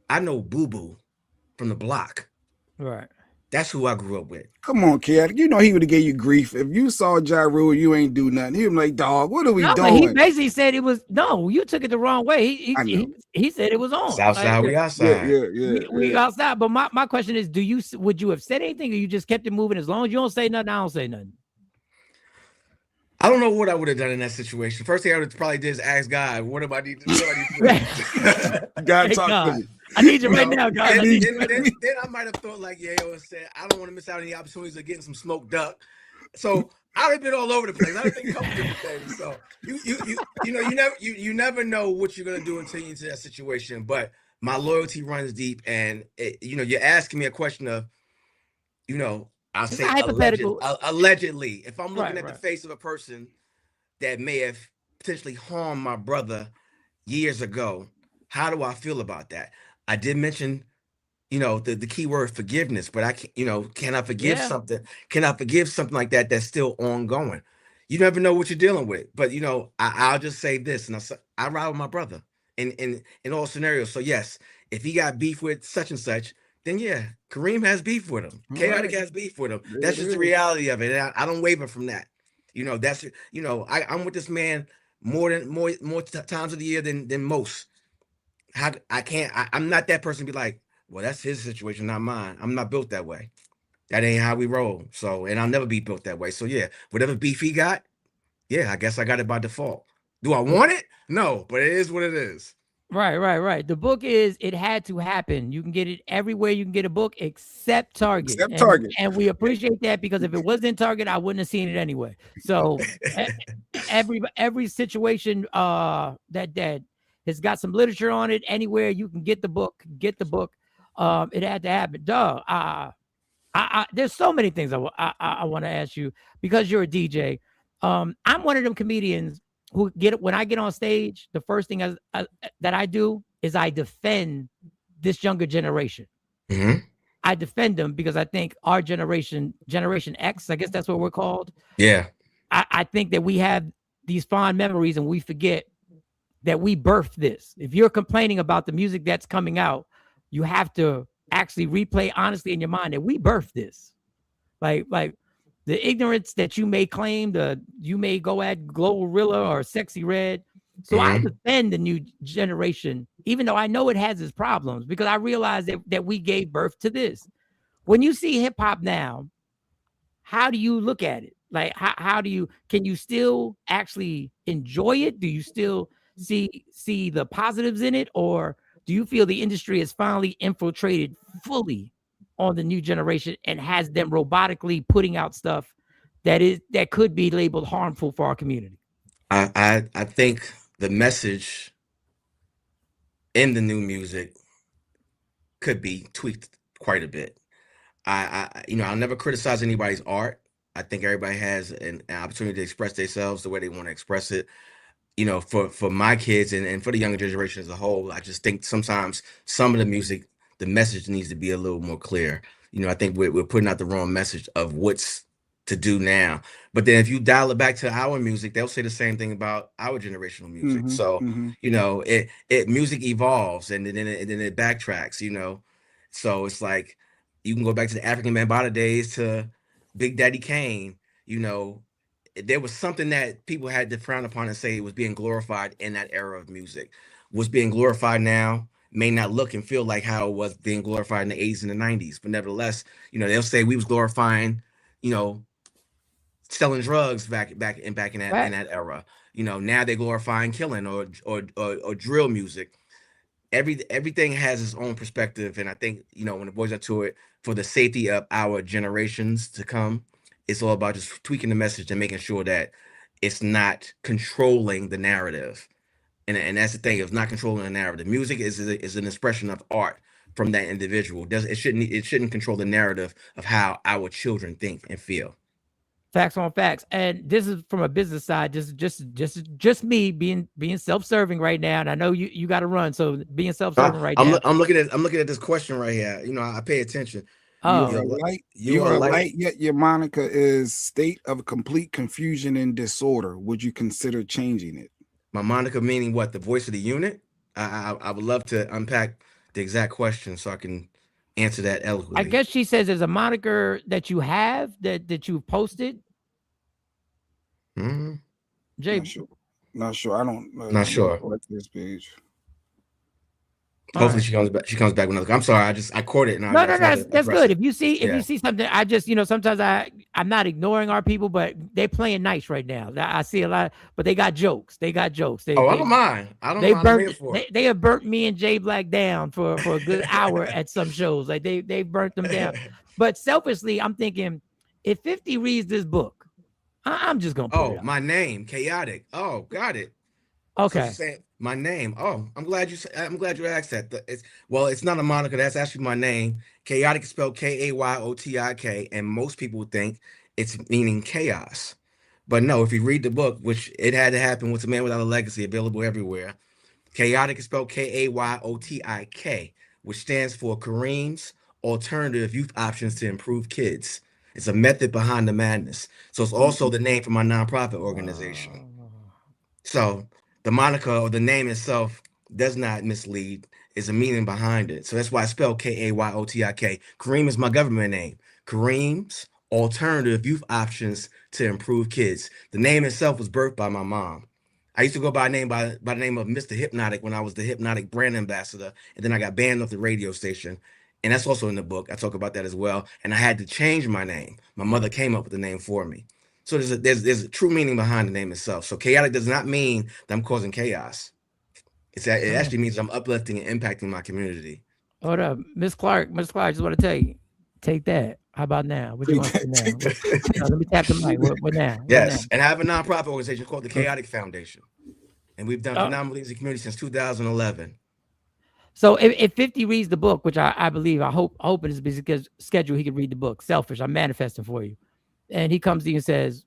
I know Boo Boo from the block. right. That's who I grew up with. Come on, kid. You know he would have gave you grief if you saw Ja Rule. You ain't do nothing. He was like, dog, what are we No, doing? but he basically said it was no. You took it the wrong way. He said it was on. Southside, we outside. We outside. But my question is, would you have said anything, or you just kept it moving? As long as you don't say nothing, I don't say nothing. I don't know what I would have done in that situation. First thing I would probably did is ask God, what do I need to do? God, Hey, talk God, to me. I need you right now, God. Then I might have thought like Yayo and said, I don't want to miss out on any opportunities of getting some smoked duck. So I'd have been all over the place. I'd have been a couple different things. So you never know what you're gonna do until you're into that situation. But my loyalty runs deep, and you're asking me a question of, I'll say hypothetical. Allegedly, if I'm looking Right, at the right. face of a person that may have potentially harmed my brother years ago, how do I feel about that? I did mention, the key word forgiveness, but I can't, can I forgive something? Can I forgive something like that that's still ongoing? You never know what you're dealing with, but I'll just say this, and I ride with my brother in all scenarios. So yes, if he got beef with such and such, then yeah, Kareem has beef with him. Chaotic has beef with him. That's just the reality of it. And I don't waver from that. That's I'm with this man more times of the year than most. I'm not that person to be like, well, that's his situation, not mine. I'm not built that way. That ain't how we roll. So, and I'll never be built that way. So yeah, whatever beef he got, yeah, I guess I got it by default. Do I want it? No, but it is what it is. Right. The book is It Had to Happen. You can get it everywhere you can get a book except Target. And we appreciate that, because if it was in Target, I wouldn't have seen it anyway. So every situation that has got some literature on it, anywhere you can get the book, It Had to Happen. There's so many things I want to ask you, because you're a DJ. I'm one of them comedians who when I get on stage, the first thing that I do is I defend this younger generation. Mm-hmm. I defend them because I think our Generation X, I guess that's what we're called. Yeah. I think that we have these fond memories and we forget that we birthed this. If you're complaining about the music that's coming out, you have to actually replay honestly in your mind that we birthed this. Like the ignorance that you may claim, you may go at Glorilla or Sexy Red. So I defend the new generation, even though I know it has its problems, because I realize that we gave birth to this. When you see hip hop now, how do you look at it? Like, can you still actually enjoy it? Do you still see the positives in it? Or do you feel the industry has finally infiltrated fully on the new generation and has them robotically putting out stuff that could be labeled harmful for our community? I think the message in the new music could be tweaked quite a bit. I'll never criticize anybody's art. I think everybody has an opportunity to express themselves the way they want to express it. For my kids and for the younger generation as a whole, I just think sometimes some of the music, the message needs to be a little more clear. I think we're putting out the wrong message of what's to do now. But then if you dial it back to our music, they'll say the same thing about our generational music. So, music evolves and then it backtracks, So it's like you can go back to the African Bambaataa days to Big Daddy Kane. There was something that people had to frown upon and say it was being glorified in that era of music. What's being glorified now may not look and feel like how it was being glorified in the 80s and the 90s. But nevertheless, they'll say we was glorifying, selling drugs back in that in that era. Now they're glorifying killing or drill music. Everything has its own perspective, and I think when the boys are to it, for the safety of our generations to come, it's all about just tweaking the message and making sure that it's not controlling the narrative. And that's the thing. It's not controlling the narrative. Music is an expression of art from that individual. It shouldn't control the narrative of how our children think and feel. Facts on facts. And this is from a business side, just me being self-serving right now. And I know you got to run, so being self-serving right now. I'm looking at this question right here. You know, I pay attention. Oh, You are light, yet your moniker is state of complete confusion and disorder. Would you consider changing it? My moniker meaning what? The voice of the unit? I would love to unpack the exact question so I can answer that eloquently. I guess she says there's a moniker that you have that you've posted. Mm-hmm. Jay, not sure. I don't know. Not sure. This page. Hopefully she comes back. She comes back with another. I'm sorry. I caught it. No, that's good. If you see something, I just, sometimes I'm not ignoring our people, but they're playing nice right now. I see a lot, but they got jokes. I don't mind. They have burnt me and Jay Black down for a good hour at some shows. Like they burnt them down. But selfishly, I'm thinking, if 50 reads this book, I'm just gonna put it out. My name, Chaotic. Oh, got it. Okay. So my name. Oh, I'm glad you asked that. It's not a moniker. That's actually my name. Chaotic is spelled Kayottik, and most people think it's meaning chaos. But no, if you read the book, which it had to happen with A Man Without a Legacy, available everywhere. Chaotic is spelled Kayottik, which stands for Kareem's Alternative Youth Options to Improve Kids. It's a method behind the madness. So it's also the name for my nonprofit organization. So the moniker or the name itself does not mislead. It's a meaning behind it. So that's why I spelled Kayottik. Kareem is my government name. Kareem's Alternative Youth Options to Improve Kids. The name itself was birthed by my mom. I used to go by the name of Mr. Hypnotic when I was the Hypnotic brand ambassador, and then I got banned off the radio station. And that's also in the book. I talk about that as well. And I had to change my name. My mother came up with the name for me. So there's a true meaning behind the name itself. So chaotic does not mean that I'm causing chaos. It actually means I'm uplifting and impacting my community. Hold up, Miss Clark. Just want to tell you, take that. How about now? What do you want to now? Let me tap the mic. What now? Yes, and I have a nonprofit organization called the Chaotic Foundation, and we've done phenomenal things in the community since 2011. So if 50 reads the book, which I believe, I hope it is because schedule he can read the book. Selfish, I'm manifesting for you. And he comes to you and says,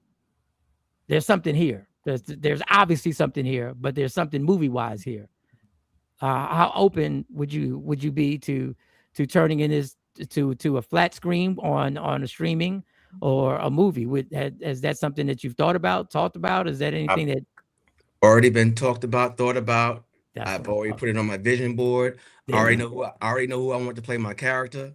there's something here. There's obviously something here, but there's something movie-wise here. How open would you be to turning in this to a flat screen on a streaming or a movie? Is that something that you've talked about? Is that anything that already been thought about? I've already put it on my vision board. I already know who I want to play my character.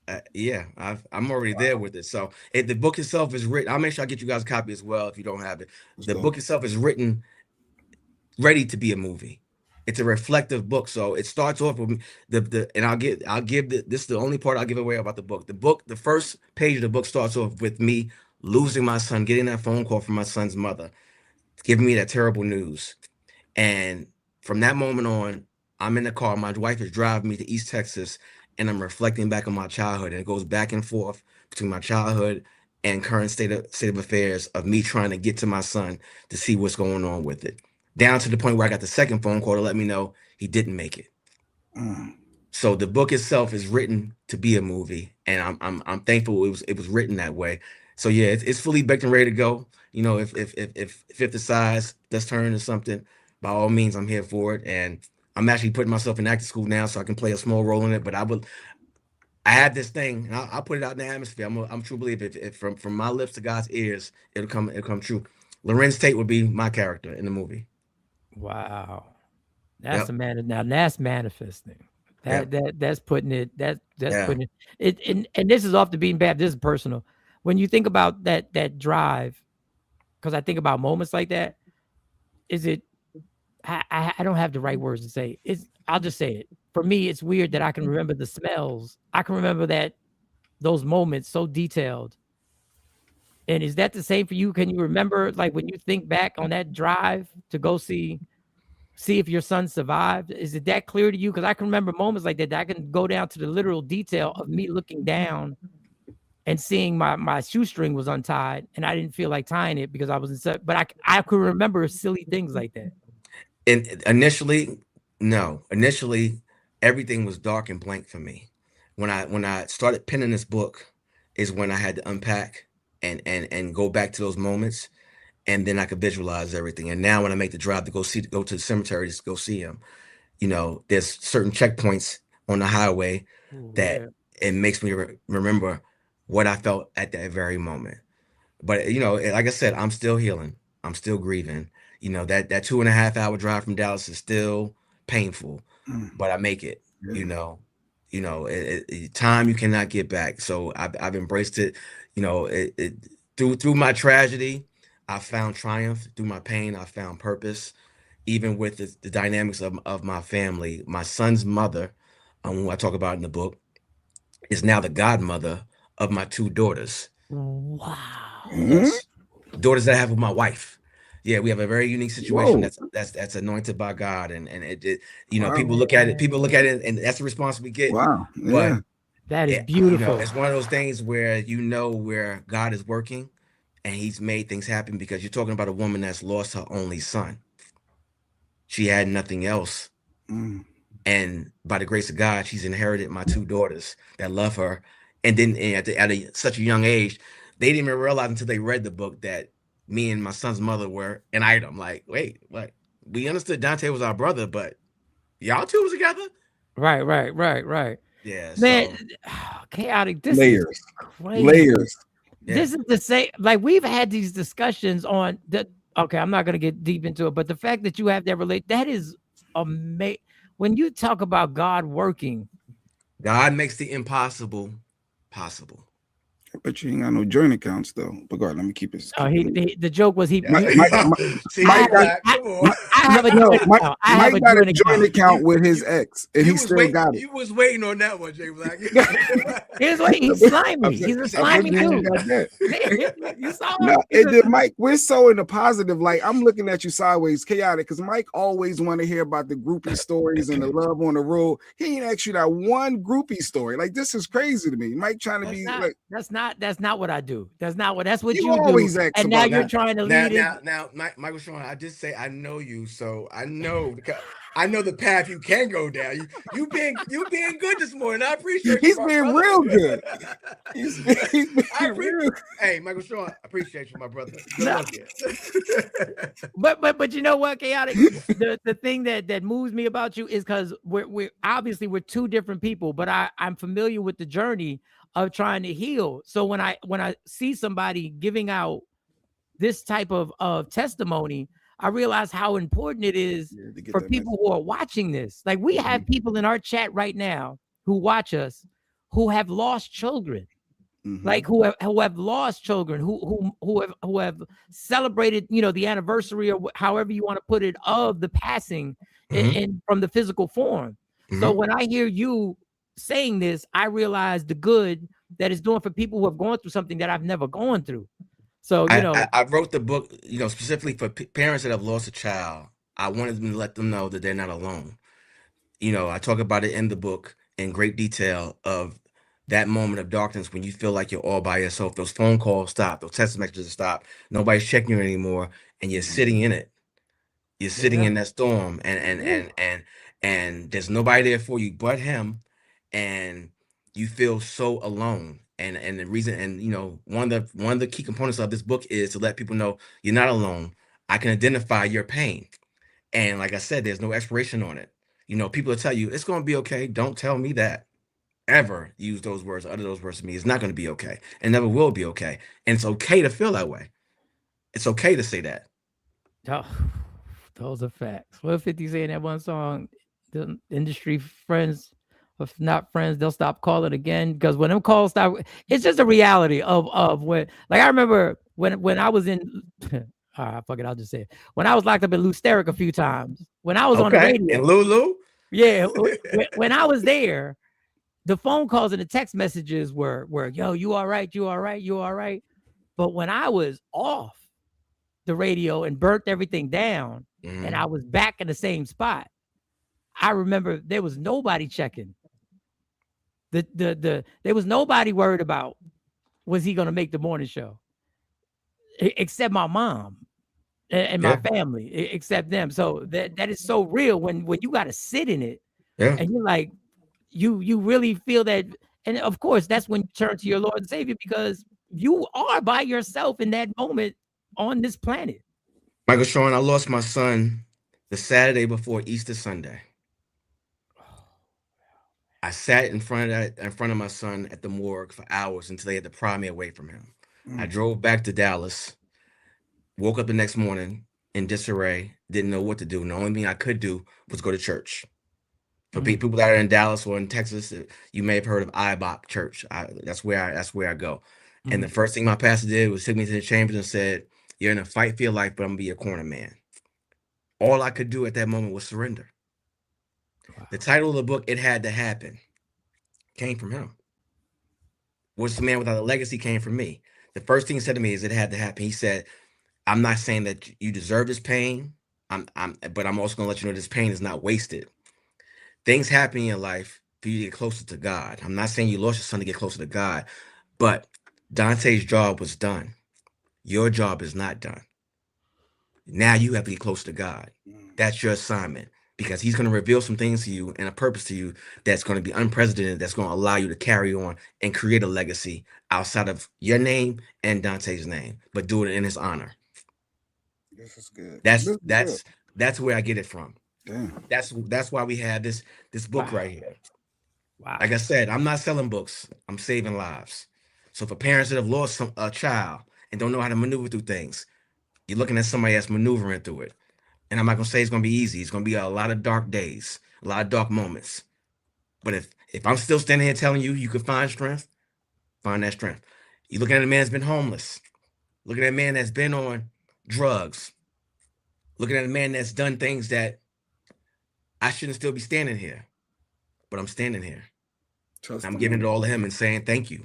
I'm already there with it. So the book itself is written. I'll make sure I get you guys a copy as well if you don't have it. The book itself is written ready to be a movie. It's a reflective book. So it starts off with this is the only part I'll give away about the book. The first page of the book starts off with me losing my son, getting that phone call from my son's mother, giving me that terrible news. And from that moment on, I'm in the car. My wife is driving me to East Texas, and I'm reflecting back on my childhood. And it goes back and forth between my childhood and current state of affairs of me trying to get to my son to see what's going on with it. Down to the point where I got the second phone call to let me know he didn't make it. So the book itself is written to be a movie, and I'm thankful it was written that way. So yeah, it's fully baked and ready to go. You know, if it decides let's turn into something, by all means, I'm here for it. And I'm actually putting myself in acting school now so I can play a small role in it. But I have this thing, and I'll put it out in the atmosphere. I'm true believer. If from my lips to God's ears, it'll come true. Lorenz Tate would be my character in the movie. Wow, that's now that's manifesting. That's putting it. Putting it. And this is off the beaten path. This is personal. When you think about that drive, because I think about moments like that. Is it? I don't have the right words to say. I'll just say it. For me, it's weird that I can remember the smells. I can remember those moments so detailed. And is that the same for you? Can you remember, like, when you think back on that drive to go see if your son survived? Is it that clear to you? Because I can remember moments like that. I can go down to the literal detail of me looking down and seeing my shoestring was untied, and I didn't feel like tying it because I was but I could remember silly things like that. And initially, no. Initially, everything was dark and blank for me. When I started penning this book, is when I had to unpack and go back to those moments, and then I could visualize everything. And now when I make the drive to go to the cemetery to go see him, there's certain checkpoints on the highway that it makes me remember what I felt at that very moment. But like I said, I'm still healing. I'm still grieving. That 2.5 hour drive from Dallas is still painful, but I make it. Yeah. Time you cannot get back. So I've embraced it. Through my tragedy, I found triumph. Through my pain, I found purpose. Even with the dynamics of my family, my son's mother, who I talk about in the book, is now the godmother of my 2 daughters. Wow. Yes. Daughters that I have with my wife. Yeah, we have a very unique situation Whoa. that's anointed by God, and it Wow. people look at it, and that's the response we get. Wow. But Yeah. That is beautiful. it's one of those things where where God is working, and He's made things happen, because you're talking about a woman that's lost her only son. She had nothing else. And by the grace of God, she's inherited my 2 daughters that love her. And then at such a young age, they didn't even realize until they read the book that me and my son's mother were an item. Like, wait, what? We understood Dante was our brother, but y'all 2 was together? Right. Yeah. Man, chaotic. This Layers. is crazy. Layers. Yeah. This is the same. Like, we've had these discussions on the. Okay, I'm not going to get deep into it, but the fact that you have that is amazing. When you talk about God working, God makes the impossible possible. But you ain't got no joint accounts though. But go ahead, let me keep it. The joke was he. Mike I have a joint account. I have a got a joint joint account with his ex, and he still got it. You was waiting on that one, Jay Black. He's slimy. He's a slimy dude. You saw him? No, and then Mike, we're so in the positive. Like, I'm looking at you sideways, chaotic, because Mike always want to hear about the groupie stories and the love on the road. He ain't actually that one groupie story. Like, this is crazy to me. Mike trying to that's not what I do. That's what you always do. ask And now about you're that. trying to lead it. Now, Michael Sean, I just say I know you, so I know the path you can go down. You being good this morning. I appreciate you. He's being real good. He's being real. Hey, Michael Sean, I appreciate you, my brother. But you know what, chaotic? The thing that moves me about you is because we're obviously 2 different people, but I'm familiar with the journey of trying to heal. So when I see somebody giving out this type of testimony, I realize how important it is for people who are watching this. Like, we have people in our chat right now who watch us who have lost children. Like who have lost children, who have celebrated, the anniversary, or however you want to put it, of the passing in from the physical form. So when I hear you saying this, I realize the good that it's doing for people who have gone through something that I've never gone through. So I wrote the book, specifically for parents that have lost a child. I wanted them to let them know that they're not alone. I talk about it in the book in great detail of that moment of darkness when you feel like you're all by yourself. Those phone calls stop, those text messages stop, nobody's checking you anymore, and you're sitting in it. You're sitting in that storm, and there's nobody there for you but him, and you feel so alone. And the reason, and one of the key components of this book is to let people know you're not alone. I can identify your pain, and like I said, there's no expiration on it. People will tell you it's going to be okay. Don't tell me that. Ever use those words, utter those words to me. It's not going to be okay, and never will be okay. And it's okay to feel that way. It's okay to say that. Oh, those are facts. What 50 saying that one song? The industry friends, if not friends, they'll stop calling again, because when them calls stop, it's just a reality of when. Like, I remember when I was in. All right, fuck it, I'll just say it. When I was locked up in Lusteric a few times, when I was on the radio, and Lulu, yeah, when I was there, the phone calls and the text messages were, yo, you all right? You all right? You all right? But when I was off the radio and burnt everything down, and I was back in the same spot, I remember there was nobody checking. There was nobody worried about, was he going to make the morning show, except my mom. and my family, except them. So that is so real when you got to sit in it, and you're like, you really feel that. And of course, that's when you turn to your Lord and Savior, because you are by yourself in that moment on this planet. Michael Sean, I lost my son the Saturday before Easter Sunday. I sat in front of my son at the morgue for hours until they had to pry me away from him. I drove back to Dallas, woke up the next morning in disarray, didn't know what to do. And the only thing I could do was go to church. For people that are in Dallas or in Texas, you may have heard of IBOC Church. That's where I go. And the first thing my pastor did was took me to the chambers and said, "You're in a fight for your life, but I'm gonna be a corner man." All I could do at that moment was surrender. Wow. The title of the book, "It Had to Happen," came from him. "What's the Man Without a Legacy" came from me. The first thing he said to me is, "It had to happen." He said, "I'm not saying that you deserve this pain, but I'm also gonna let you know this pain is not wasted. Things happen in your life for you to get closer to God. I'm not saying you lost your son to get closer to God, but Dante's job was done. Your job is not done. Now you have to get close to God. That's your assignment, because he's going to reveal some things to you and a purpose to you that's going to be unprecedented, that's going to allow you to carry on and create a legacy outside of your name and Dante's name, but do it in his honor." This is good. That's where I get it from. Damn. That's why we have this book right here. Wow. Like I said, I'm not selling books. I'm saving lives. So for parents that have lost a child and don't know how to maneuver through things, you're looking at somebody that's maneuvering through it. And I'm not gonna say it's gonna be easy. It's gonna be a lot of dark days, a lot of dark moments. But if I'm still standing here telling you can find strength, find that strength. You're looking at a man that's been homeless, looking at a man that's been on drugs, looking at a man that's done things that I shouldn't still be standing here, but I'm standing here. I'm giving it all to him and saying thank you.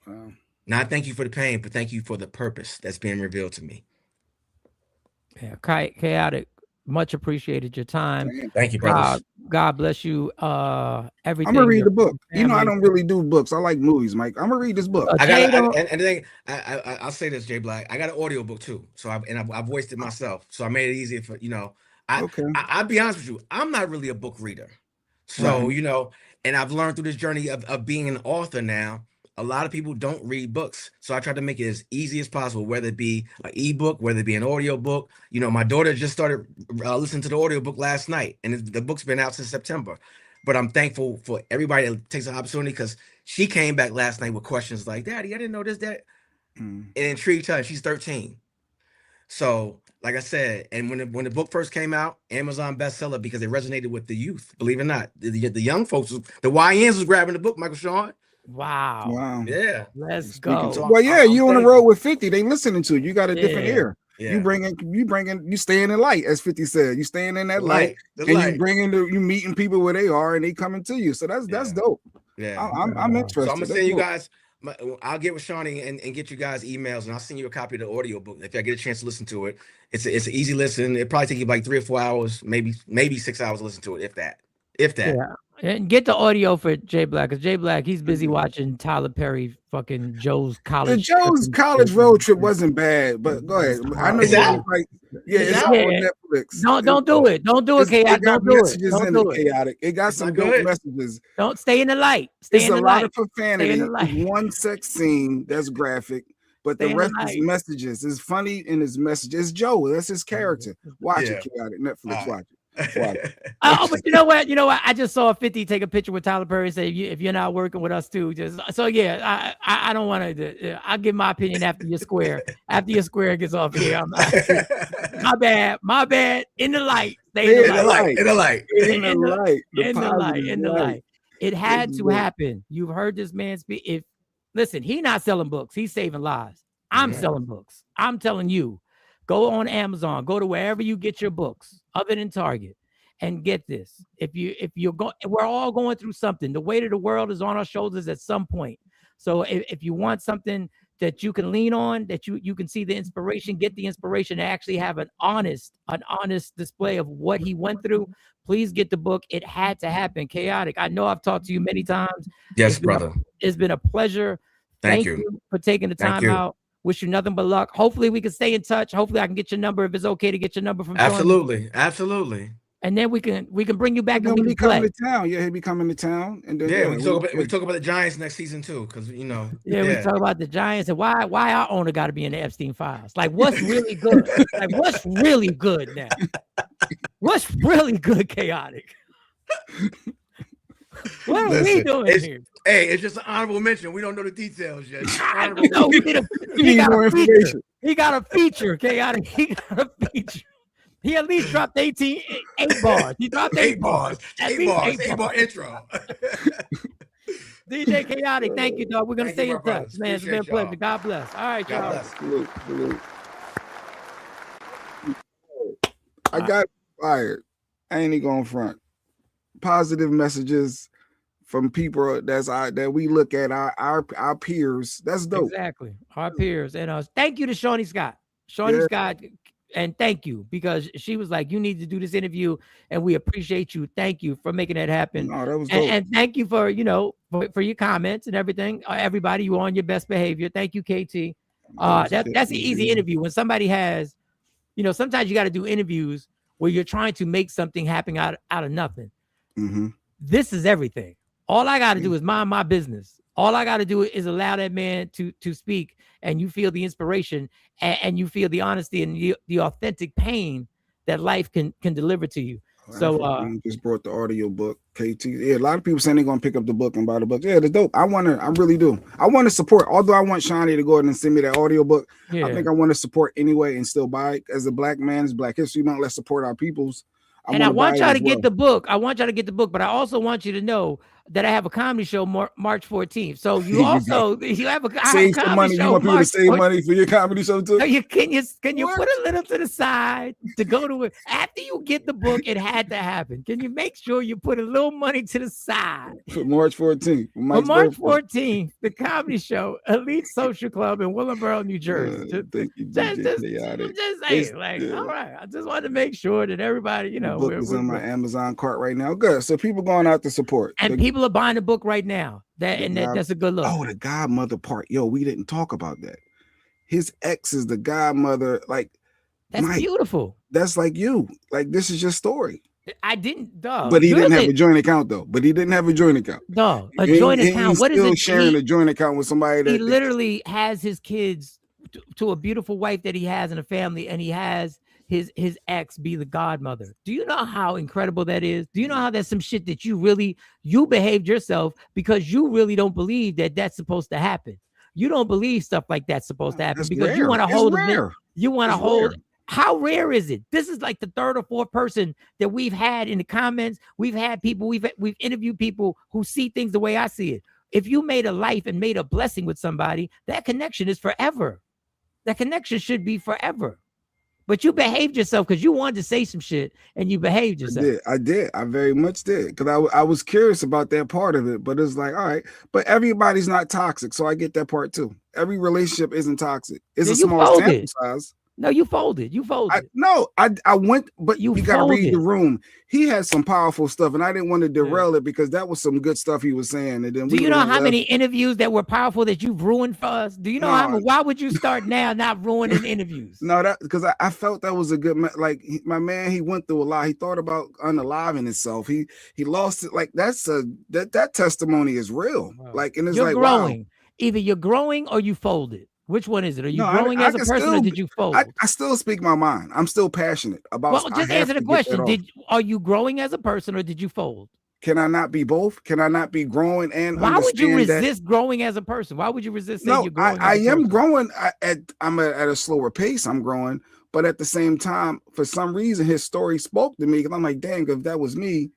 Wow. Not thank you for the pain, but thank you for the purpose that's being revealed to me. Yeah, Chaotic, much appreciated your time. Thank you, brothers. God bless you. Everything. I'm gonna read the book. You know, I don't really do books. I like movies, Mike. I'm gonna read this book. I'll say this, Jay Black. I got an audio book too. So I've voiced it myself. So I made it easier for I'll be honest with you. I'm not really a book reader. So, and I've learned through this journey of being an author now, a lot of people don't read books. So I try to make it as easy as possible, whether it be an ebook, whether it be an audio book. My daughter just started listening to the audio book last night, and the book's been out since September. But I'm thankful for everybody that takes the opportunity, because she came back last night with questions like, "Daddy, I didn't know this, that." It intrigued her, and she's 13. So, like I said, and when the book first came out, Amazon bestseller, because it resonated with the youth. Believe it or not, the young folks, the YNs was grabbing the book, Michael Sean. Wow. Yeah. Let's go. Well, you on the road with 50. They listening to you. You got a different ear. Yeah. You staying in light, as 50 said. You staying in that light, and you meeting people where they are, and they coming to you. So that's dope. Yeah. I'm interested. So I'm gonna send you guys. I'll get with Shawnee and get you guys emails, and I'll send you a copy of the audio book if I get a chance to listen to it. It's an easy listen. It probably take you like 3 or 4 hours, maybe 6 hours to listen to it, if that. Yeah. And get the audio for Jay Black, because Jay Black, he's busy watching Tyler Perry fucking Joe's college. Joe's college road trip wasn't bad, but go ahead. I know it's out. It's out on Netflix. Don't do it. Don't do it, Chaotic. Don't do it. Don't do it. Chaotic. It got some good messages. Don't stay in the light. Stay in the light. It's a lot of profanity. One sex scene that's graphic, but the rest is messages. It's funny in his message. It's Joe. That's his character. Watch it, Chaotic. Netflix. Watch it. But you know what? I just saw 50 take a picture with Tyler Perry and say, if you're not working with us too, I don't want to. I'll give my opinion after your square. After your square gets off here, my bad. In the light, stay in the light. It had to happen. You've heard this man speak. Listen, he's not selling books. He's saving lives. I'm selling books. I'm telling you. Go on Amazon, go to wherever you get your books, other than Target, and get this. We're all going through something. The weight of the world is on our shoulders at some point. So if you want something that you can lean on, that you can see the inspiration, get the inspiration to actually have an honest display of what he went through, please get the book. It had to happen. Chaotic. I know I've talked to you many times. Yes, brother. It's been a pleasure. Thank you for taking the time out. Wish you nothing but luck. Hopefully we can stay in touch. Hopefully I can get your number if it's okay to get your number from Absolutely, Shawnee. absolutely. And then we can bring you back and then we when can he come play. to town, yeah, he'll be coming to town, and then Yeah, we can talk about the Giants next season too, because We talk about the Giants and why our owner got to be in the Epstein files. Like, what's really good? Like, what's really good now? What's really good, chaotic? What are we doing here? Hey, it's just an honorable mention. We don't know the details yet. No, he got a feature. He got a feature, chaotic. He got a feature. He at least dropped 8 bars. He dropped 8 bars. 8 bar intro. DJ Chaotic, thank you, dog. We're gonna stay in touch, man. It's been a pleasure. Y'all. God bless. All right, God y'all. bless. Salute. I got fired. I ain't even going front. Positive messages from people that we look at our peers. That's dope. Exactly, our peers. And thank you to Shawnee Scott. Scott, and thank you, because she was like, you need to do this interview, and we appreciate you. Thank you for making that happen. No, that was dope. And thank you for for your comments and everything. Everybody, you were on your best behavior. Thank you, KT. That's an easy interview when somebody has, sometimes you got to do interviews where you're trying to make something happen out of nothing. Mm-hmm. This is everything. All I got to do is mind my business. All I got to do is allow that man to speak, and you feel the inspiration and you feel the honesty and the authentic pain that life can deliver to you. So you just brought the audio book, KT. Yeah, a lot of people saying they're gonna pick up the book and buy the book. Yeah, it's dope. I really do. I want to support, although I want Shawnee to go ahead and send me that audio book. Yeah. I think I want to support anyway and still buy it. As a black man, it's Black History Month. Let's support our peoples. I want y'all to get the book. I want y'all to get the book, but I also want you to know that I have a comedy show March 14th. So you also you have a save some money. You want people to save money for your comedy show too? Can you put a little to the side to go to it after you get the book? It had to happen. Can you make sure you put a little money to the side for March 14th? For March 14th, the comedy show, Elite Social Club in Willingboro, New Jersey. Thank you, just saying, all right. I just wanted to make sure that everybody, the book is on my Amazon cart right now. Good. So people going out to support. And people are buying the book right now. That's a good look. Oh, the godmother part. Yo, we didn't talk about that. His ex is the godmother. Like, that's beautiful. That's like you. Like, this is your story. I didn't, dog. But he didn't have a joint account though. Dog, a joint account. What is it? Sharing a joint account with somebody that he literally has his kids to a beautiful wife that he has in a family, and he has his ex be the godmother. Do you know how incredible that is? Do you know how that's some shit that you behaved yourself because you really don't believe that that's supposed to happen? You don't believe stuff like that's supposed to happen because rare. You want to hold rare. You want to hold. How rare is it? This is like the third or fourth person that we've had in the comments. We've had people, we've interviewed people who see things the way I see it. If you made a life and made a blessing with somebody, that connection is forever. That connection should be forever. But you behaved yourself because you wanted to say some shit and you behaved yourself. I did. I very much did. Because I was curious about that part of it. But it's like, all right. But everybody's not toxic. So I get that part too. Every relationship isn't toxic. It's a small sample size. No, you folded. I went, but you got to read the room. He had some powerful stuff, and I didn't want to derail it because that was some good stuff he was saying. And then do you know how many interviews that were powerful that you've ruined for us? Do you know why would you start now not ruining interviews? No, that because I felt that was a good my man. He went through a lot. He thought about unaliving himself. He lost it. Like that testimony is real. Wow. Like, and it's you're like growing. Wow. Either you're growing or you folded. Which one is it? Are you growing as a person or did you fold? I still speak my mind. I'm still passionate about. Well, just answer the question. Are you growing as a person or did you fold? Can I not be both? Can I not be growing and why would you resist growing as a person? Why would you resist saying you're growing? I am growing. I'm at a slower pace. I'm growing, but at the same time, for some reason, his story spoke to me because I'm like, dang, if that was me,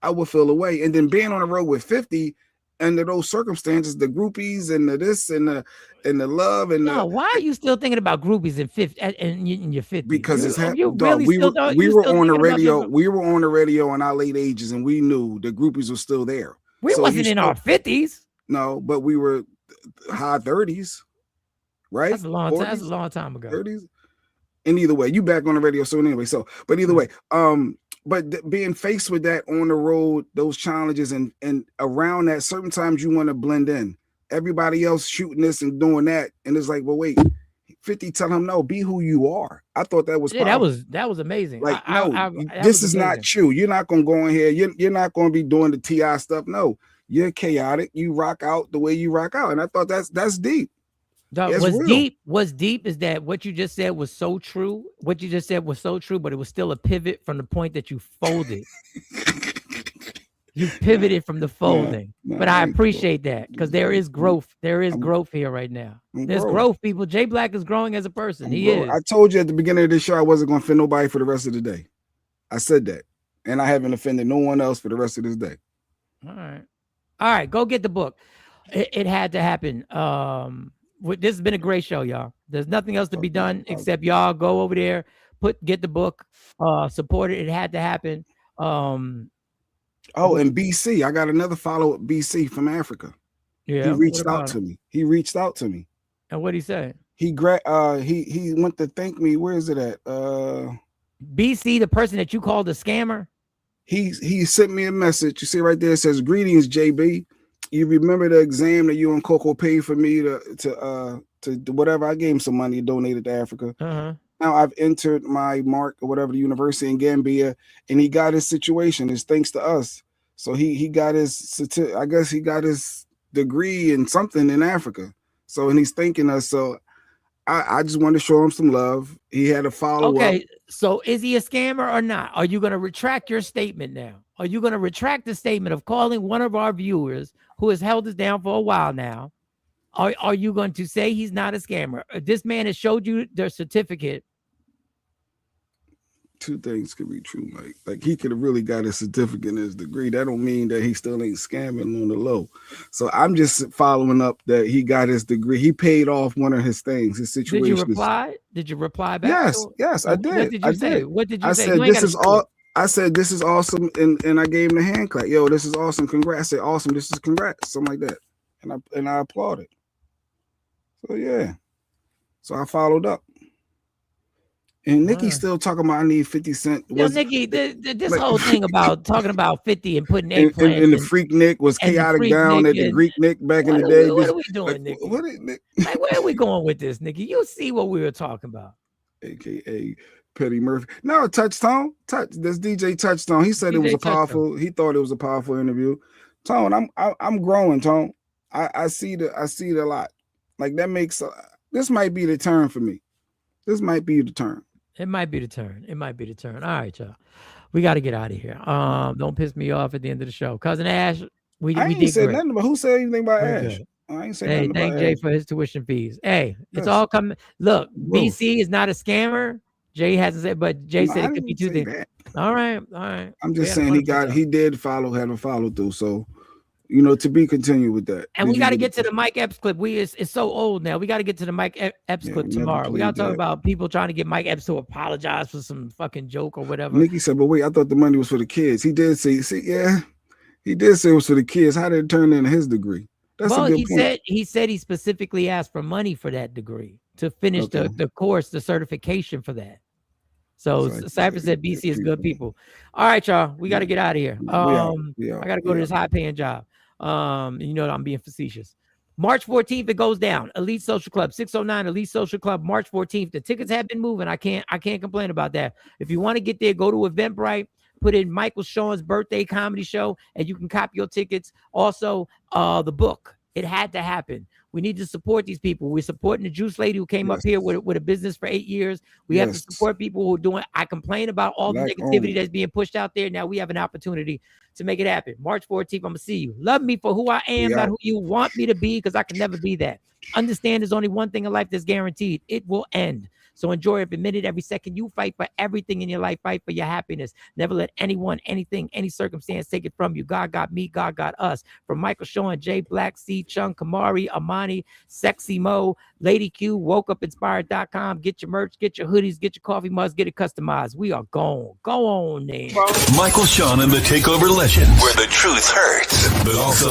I would feel away. And then being on the road with 50. Under those circumstances, the groupies and the this and the love and why are you still thinking about groupies in 50 and in your 50s? Because it's happening. We were on the radio. We were on the radio in our late ages, and we knew the groupies were still there. We wasn't in our 50s. No, but we were high 30s, right? That's a long 40s, time. That's a long time ago. 30s. And either way, you back on the radio. So anyway, but either way, but being faced with that on the road, those challenges and around that, certain times you want to blend in. Everybody else shooting this and doing that. And it's like, well, wait, 50 telling him, no, be who you are. I thought that was powerful. that was amazing. Like, this is not you. You're not gonna go in here. You're not gonna be doing the TI stuff. No, you're chaotic. You rock out the way you rock out. And I thought that's deep. What's deep is that what you just said was so true. What you just said was so true, but it was still a pivot from the point that you folded. You pivoted from the folding, but I appreciate that because there is growth. There is growth here right now. There's growth, people. Jay Black is growing as a person. He is. I told you at the beginning of this show I wasn't going to offend nobody for the rest of the day. I said that, and I haven't offended no one else for the rest of this day. All right. Go get the book. It had to happen. This has been a great show, y'all. There's nothing else to be done except y'all go over there, get the book, support it. It had to happen. Oh, and BC, I got another follow-up. BC from Africa. Yeah, he reached out to me. And what did he say? He went to thank me. Where is it at? BC, the person that you called a scammer. He sent me a message. You see right there, it says, "Greetings, JB. You remember the exam that you and Coco paid for me to whatever? I gave him some money, donated to Africa. Now I've entered my mark or whatever, the university in Gambia, and he got his situation. It's thanks to us. So he got his, I guess he got his degree in something in Africa. So, and he's thanking us. So I just wanted to show him some love. He had a follow-up. Okay, so is he a scammer or not? Are you going to retract your statement now? Are you going to retract the statement of calling one of our viewers who has held us down for a while now? Are you going to say he's not a scammer? This man has showed you their certificate. Two things could be true, Mike. Like he could have really got his certificate and his degree. That don't mean that he still ain't scamming on the low. So I'm just following up that he got his degree. He paid off one of his things, his situation. Did you reply? Did you reply back? Yes, I did. What did you say? What did you say? Said, this is all. I said, this is awesome. And I gave him the hand clap. Yo, this is awesome. Congrats. I said, awesome. This is congrats. Something like that. And I applauded. So yeah. So I followed up. And Nikki's still talking about I need 50 Cent. Yo, Nikki, this whole thing about talking about 50 and putting eggplant. And the freak Nick was chaotic down at the Greek Nick back in the day. What are we doing, Nikki? Like, where are we going with this, Nikki? You'll see what we were talking about. AKA Petty Murphy. No, Touchstone. This DJ Touchstone. He said it was a powerful. He thought it was a powerful interview. Tone, I'm growing, Tone. I see it a lot. Like that makes this might be the turn for me. This might be the turn. It might be the turn. All right, y'all. We got to get out of here. Don't piss me off at the end of the show. Cousin Ash, we ain't said nothing about who said anything about Very Ash. Good. I ain't said nothing about thank Jay for his tuition fees. Hey, it's all coming. Look, BC is not a scammer. Jay hasn't said, but Jay said it could be two things. All right. I'm just saying he did have a follow through. So, to be continued with that. And we got to get to the Mike Epps clip. It's so old now. We got to get to the Mike Epps clip tomorrow. We got to talk about people trying to get Mike Epps to apologize for some fucking joke or whatever. Nikki said, but wait, I thought the money was for the kids. He did say, he did say it was for the kids. How did it turn into his degree? That's a good point. He said he specifically asked for money for that degree to finish the course, the certification for that. So Cypher said BC is good people. All right, y'all. We got to get out of here. I got to go to this high paying job. I'm being facetious. March 14th, it goes down. Elite Social Club, 609 Elite Social Club, March 14th. The tickets have been moving. I can't complain about that. If you want to get there, go to Eventbrite, put in Michael Sean's birthday comedy show, and you can copy your tickets. Also, the book. It had to happen. We need to support these people. We're supporting the Juice Lady who came up here with a business for 8 years. We have to support people who are doing. I complain about all the negativity that's being pushed out there. Now we have an opportunity to make it happen. March 14th, I'm going to see you. Love me for who I am, not who you want me to be, because I can never be that. Understand there's only one thing in life that's guaranteed. It will end. So enjoy every minute, every second. You fight for everything in your life. Fight for your happiness. Never let anyone, anything, any circumstance take it from you. God got me. God got us. From Michael Sean, Jay Black, C. Chung, Kamari, Amani, Sexy Mo, Lady Q, WokeUpInspired.com. Get your merch, get your hoodies, get your coffee mugs, get it customized. We are gone. Go on, then. Michael Sean and the Takeover Legends, where the truth hurts, but also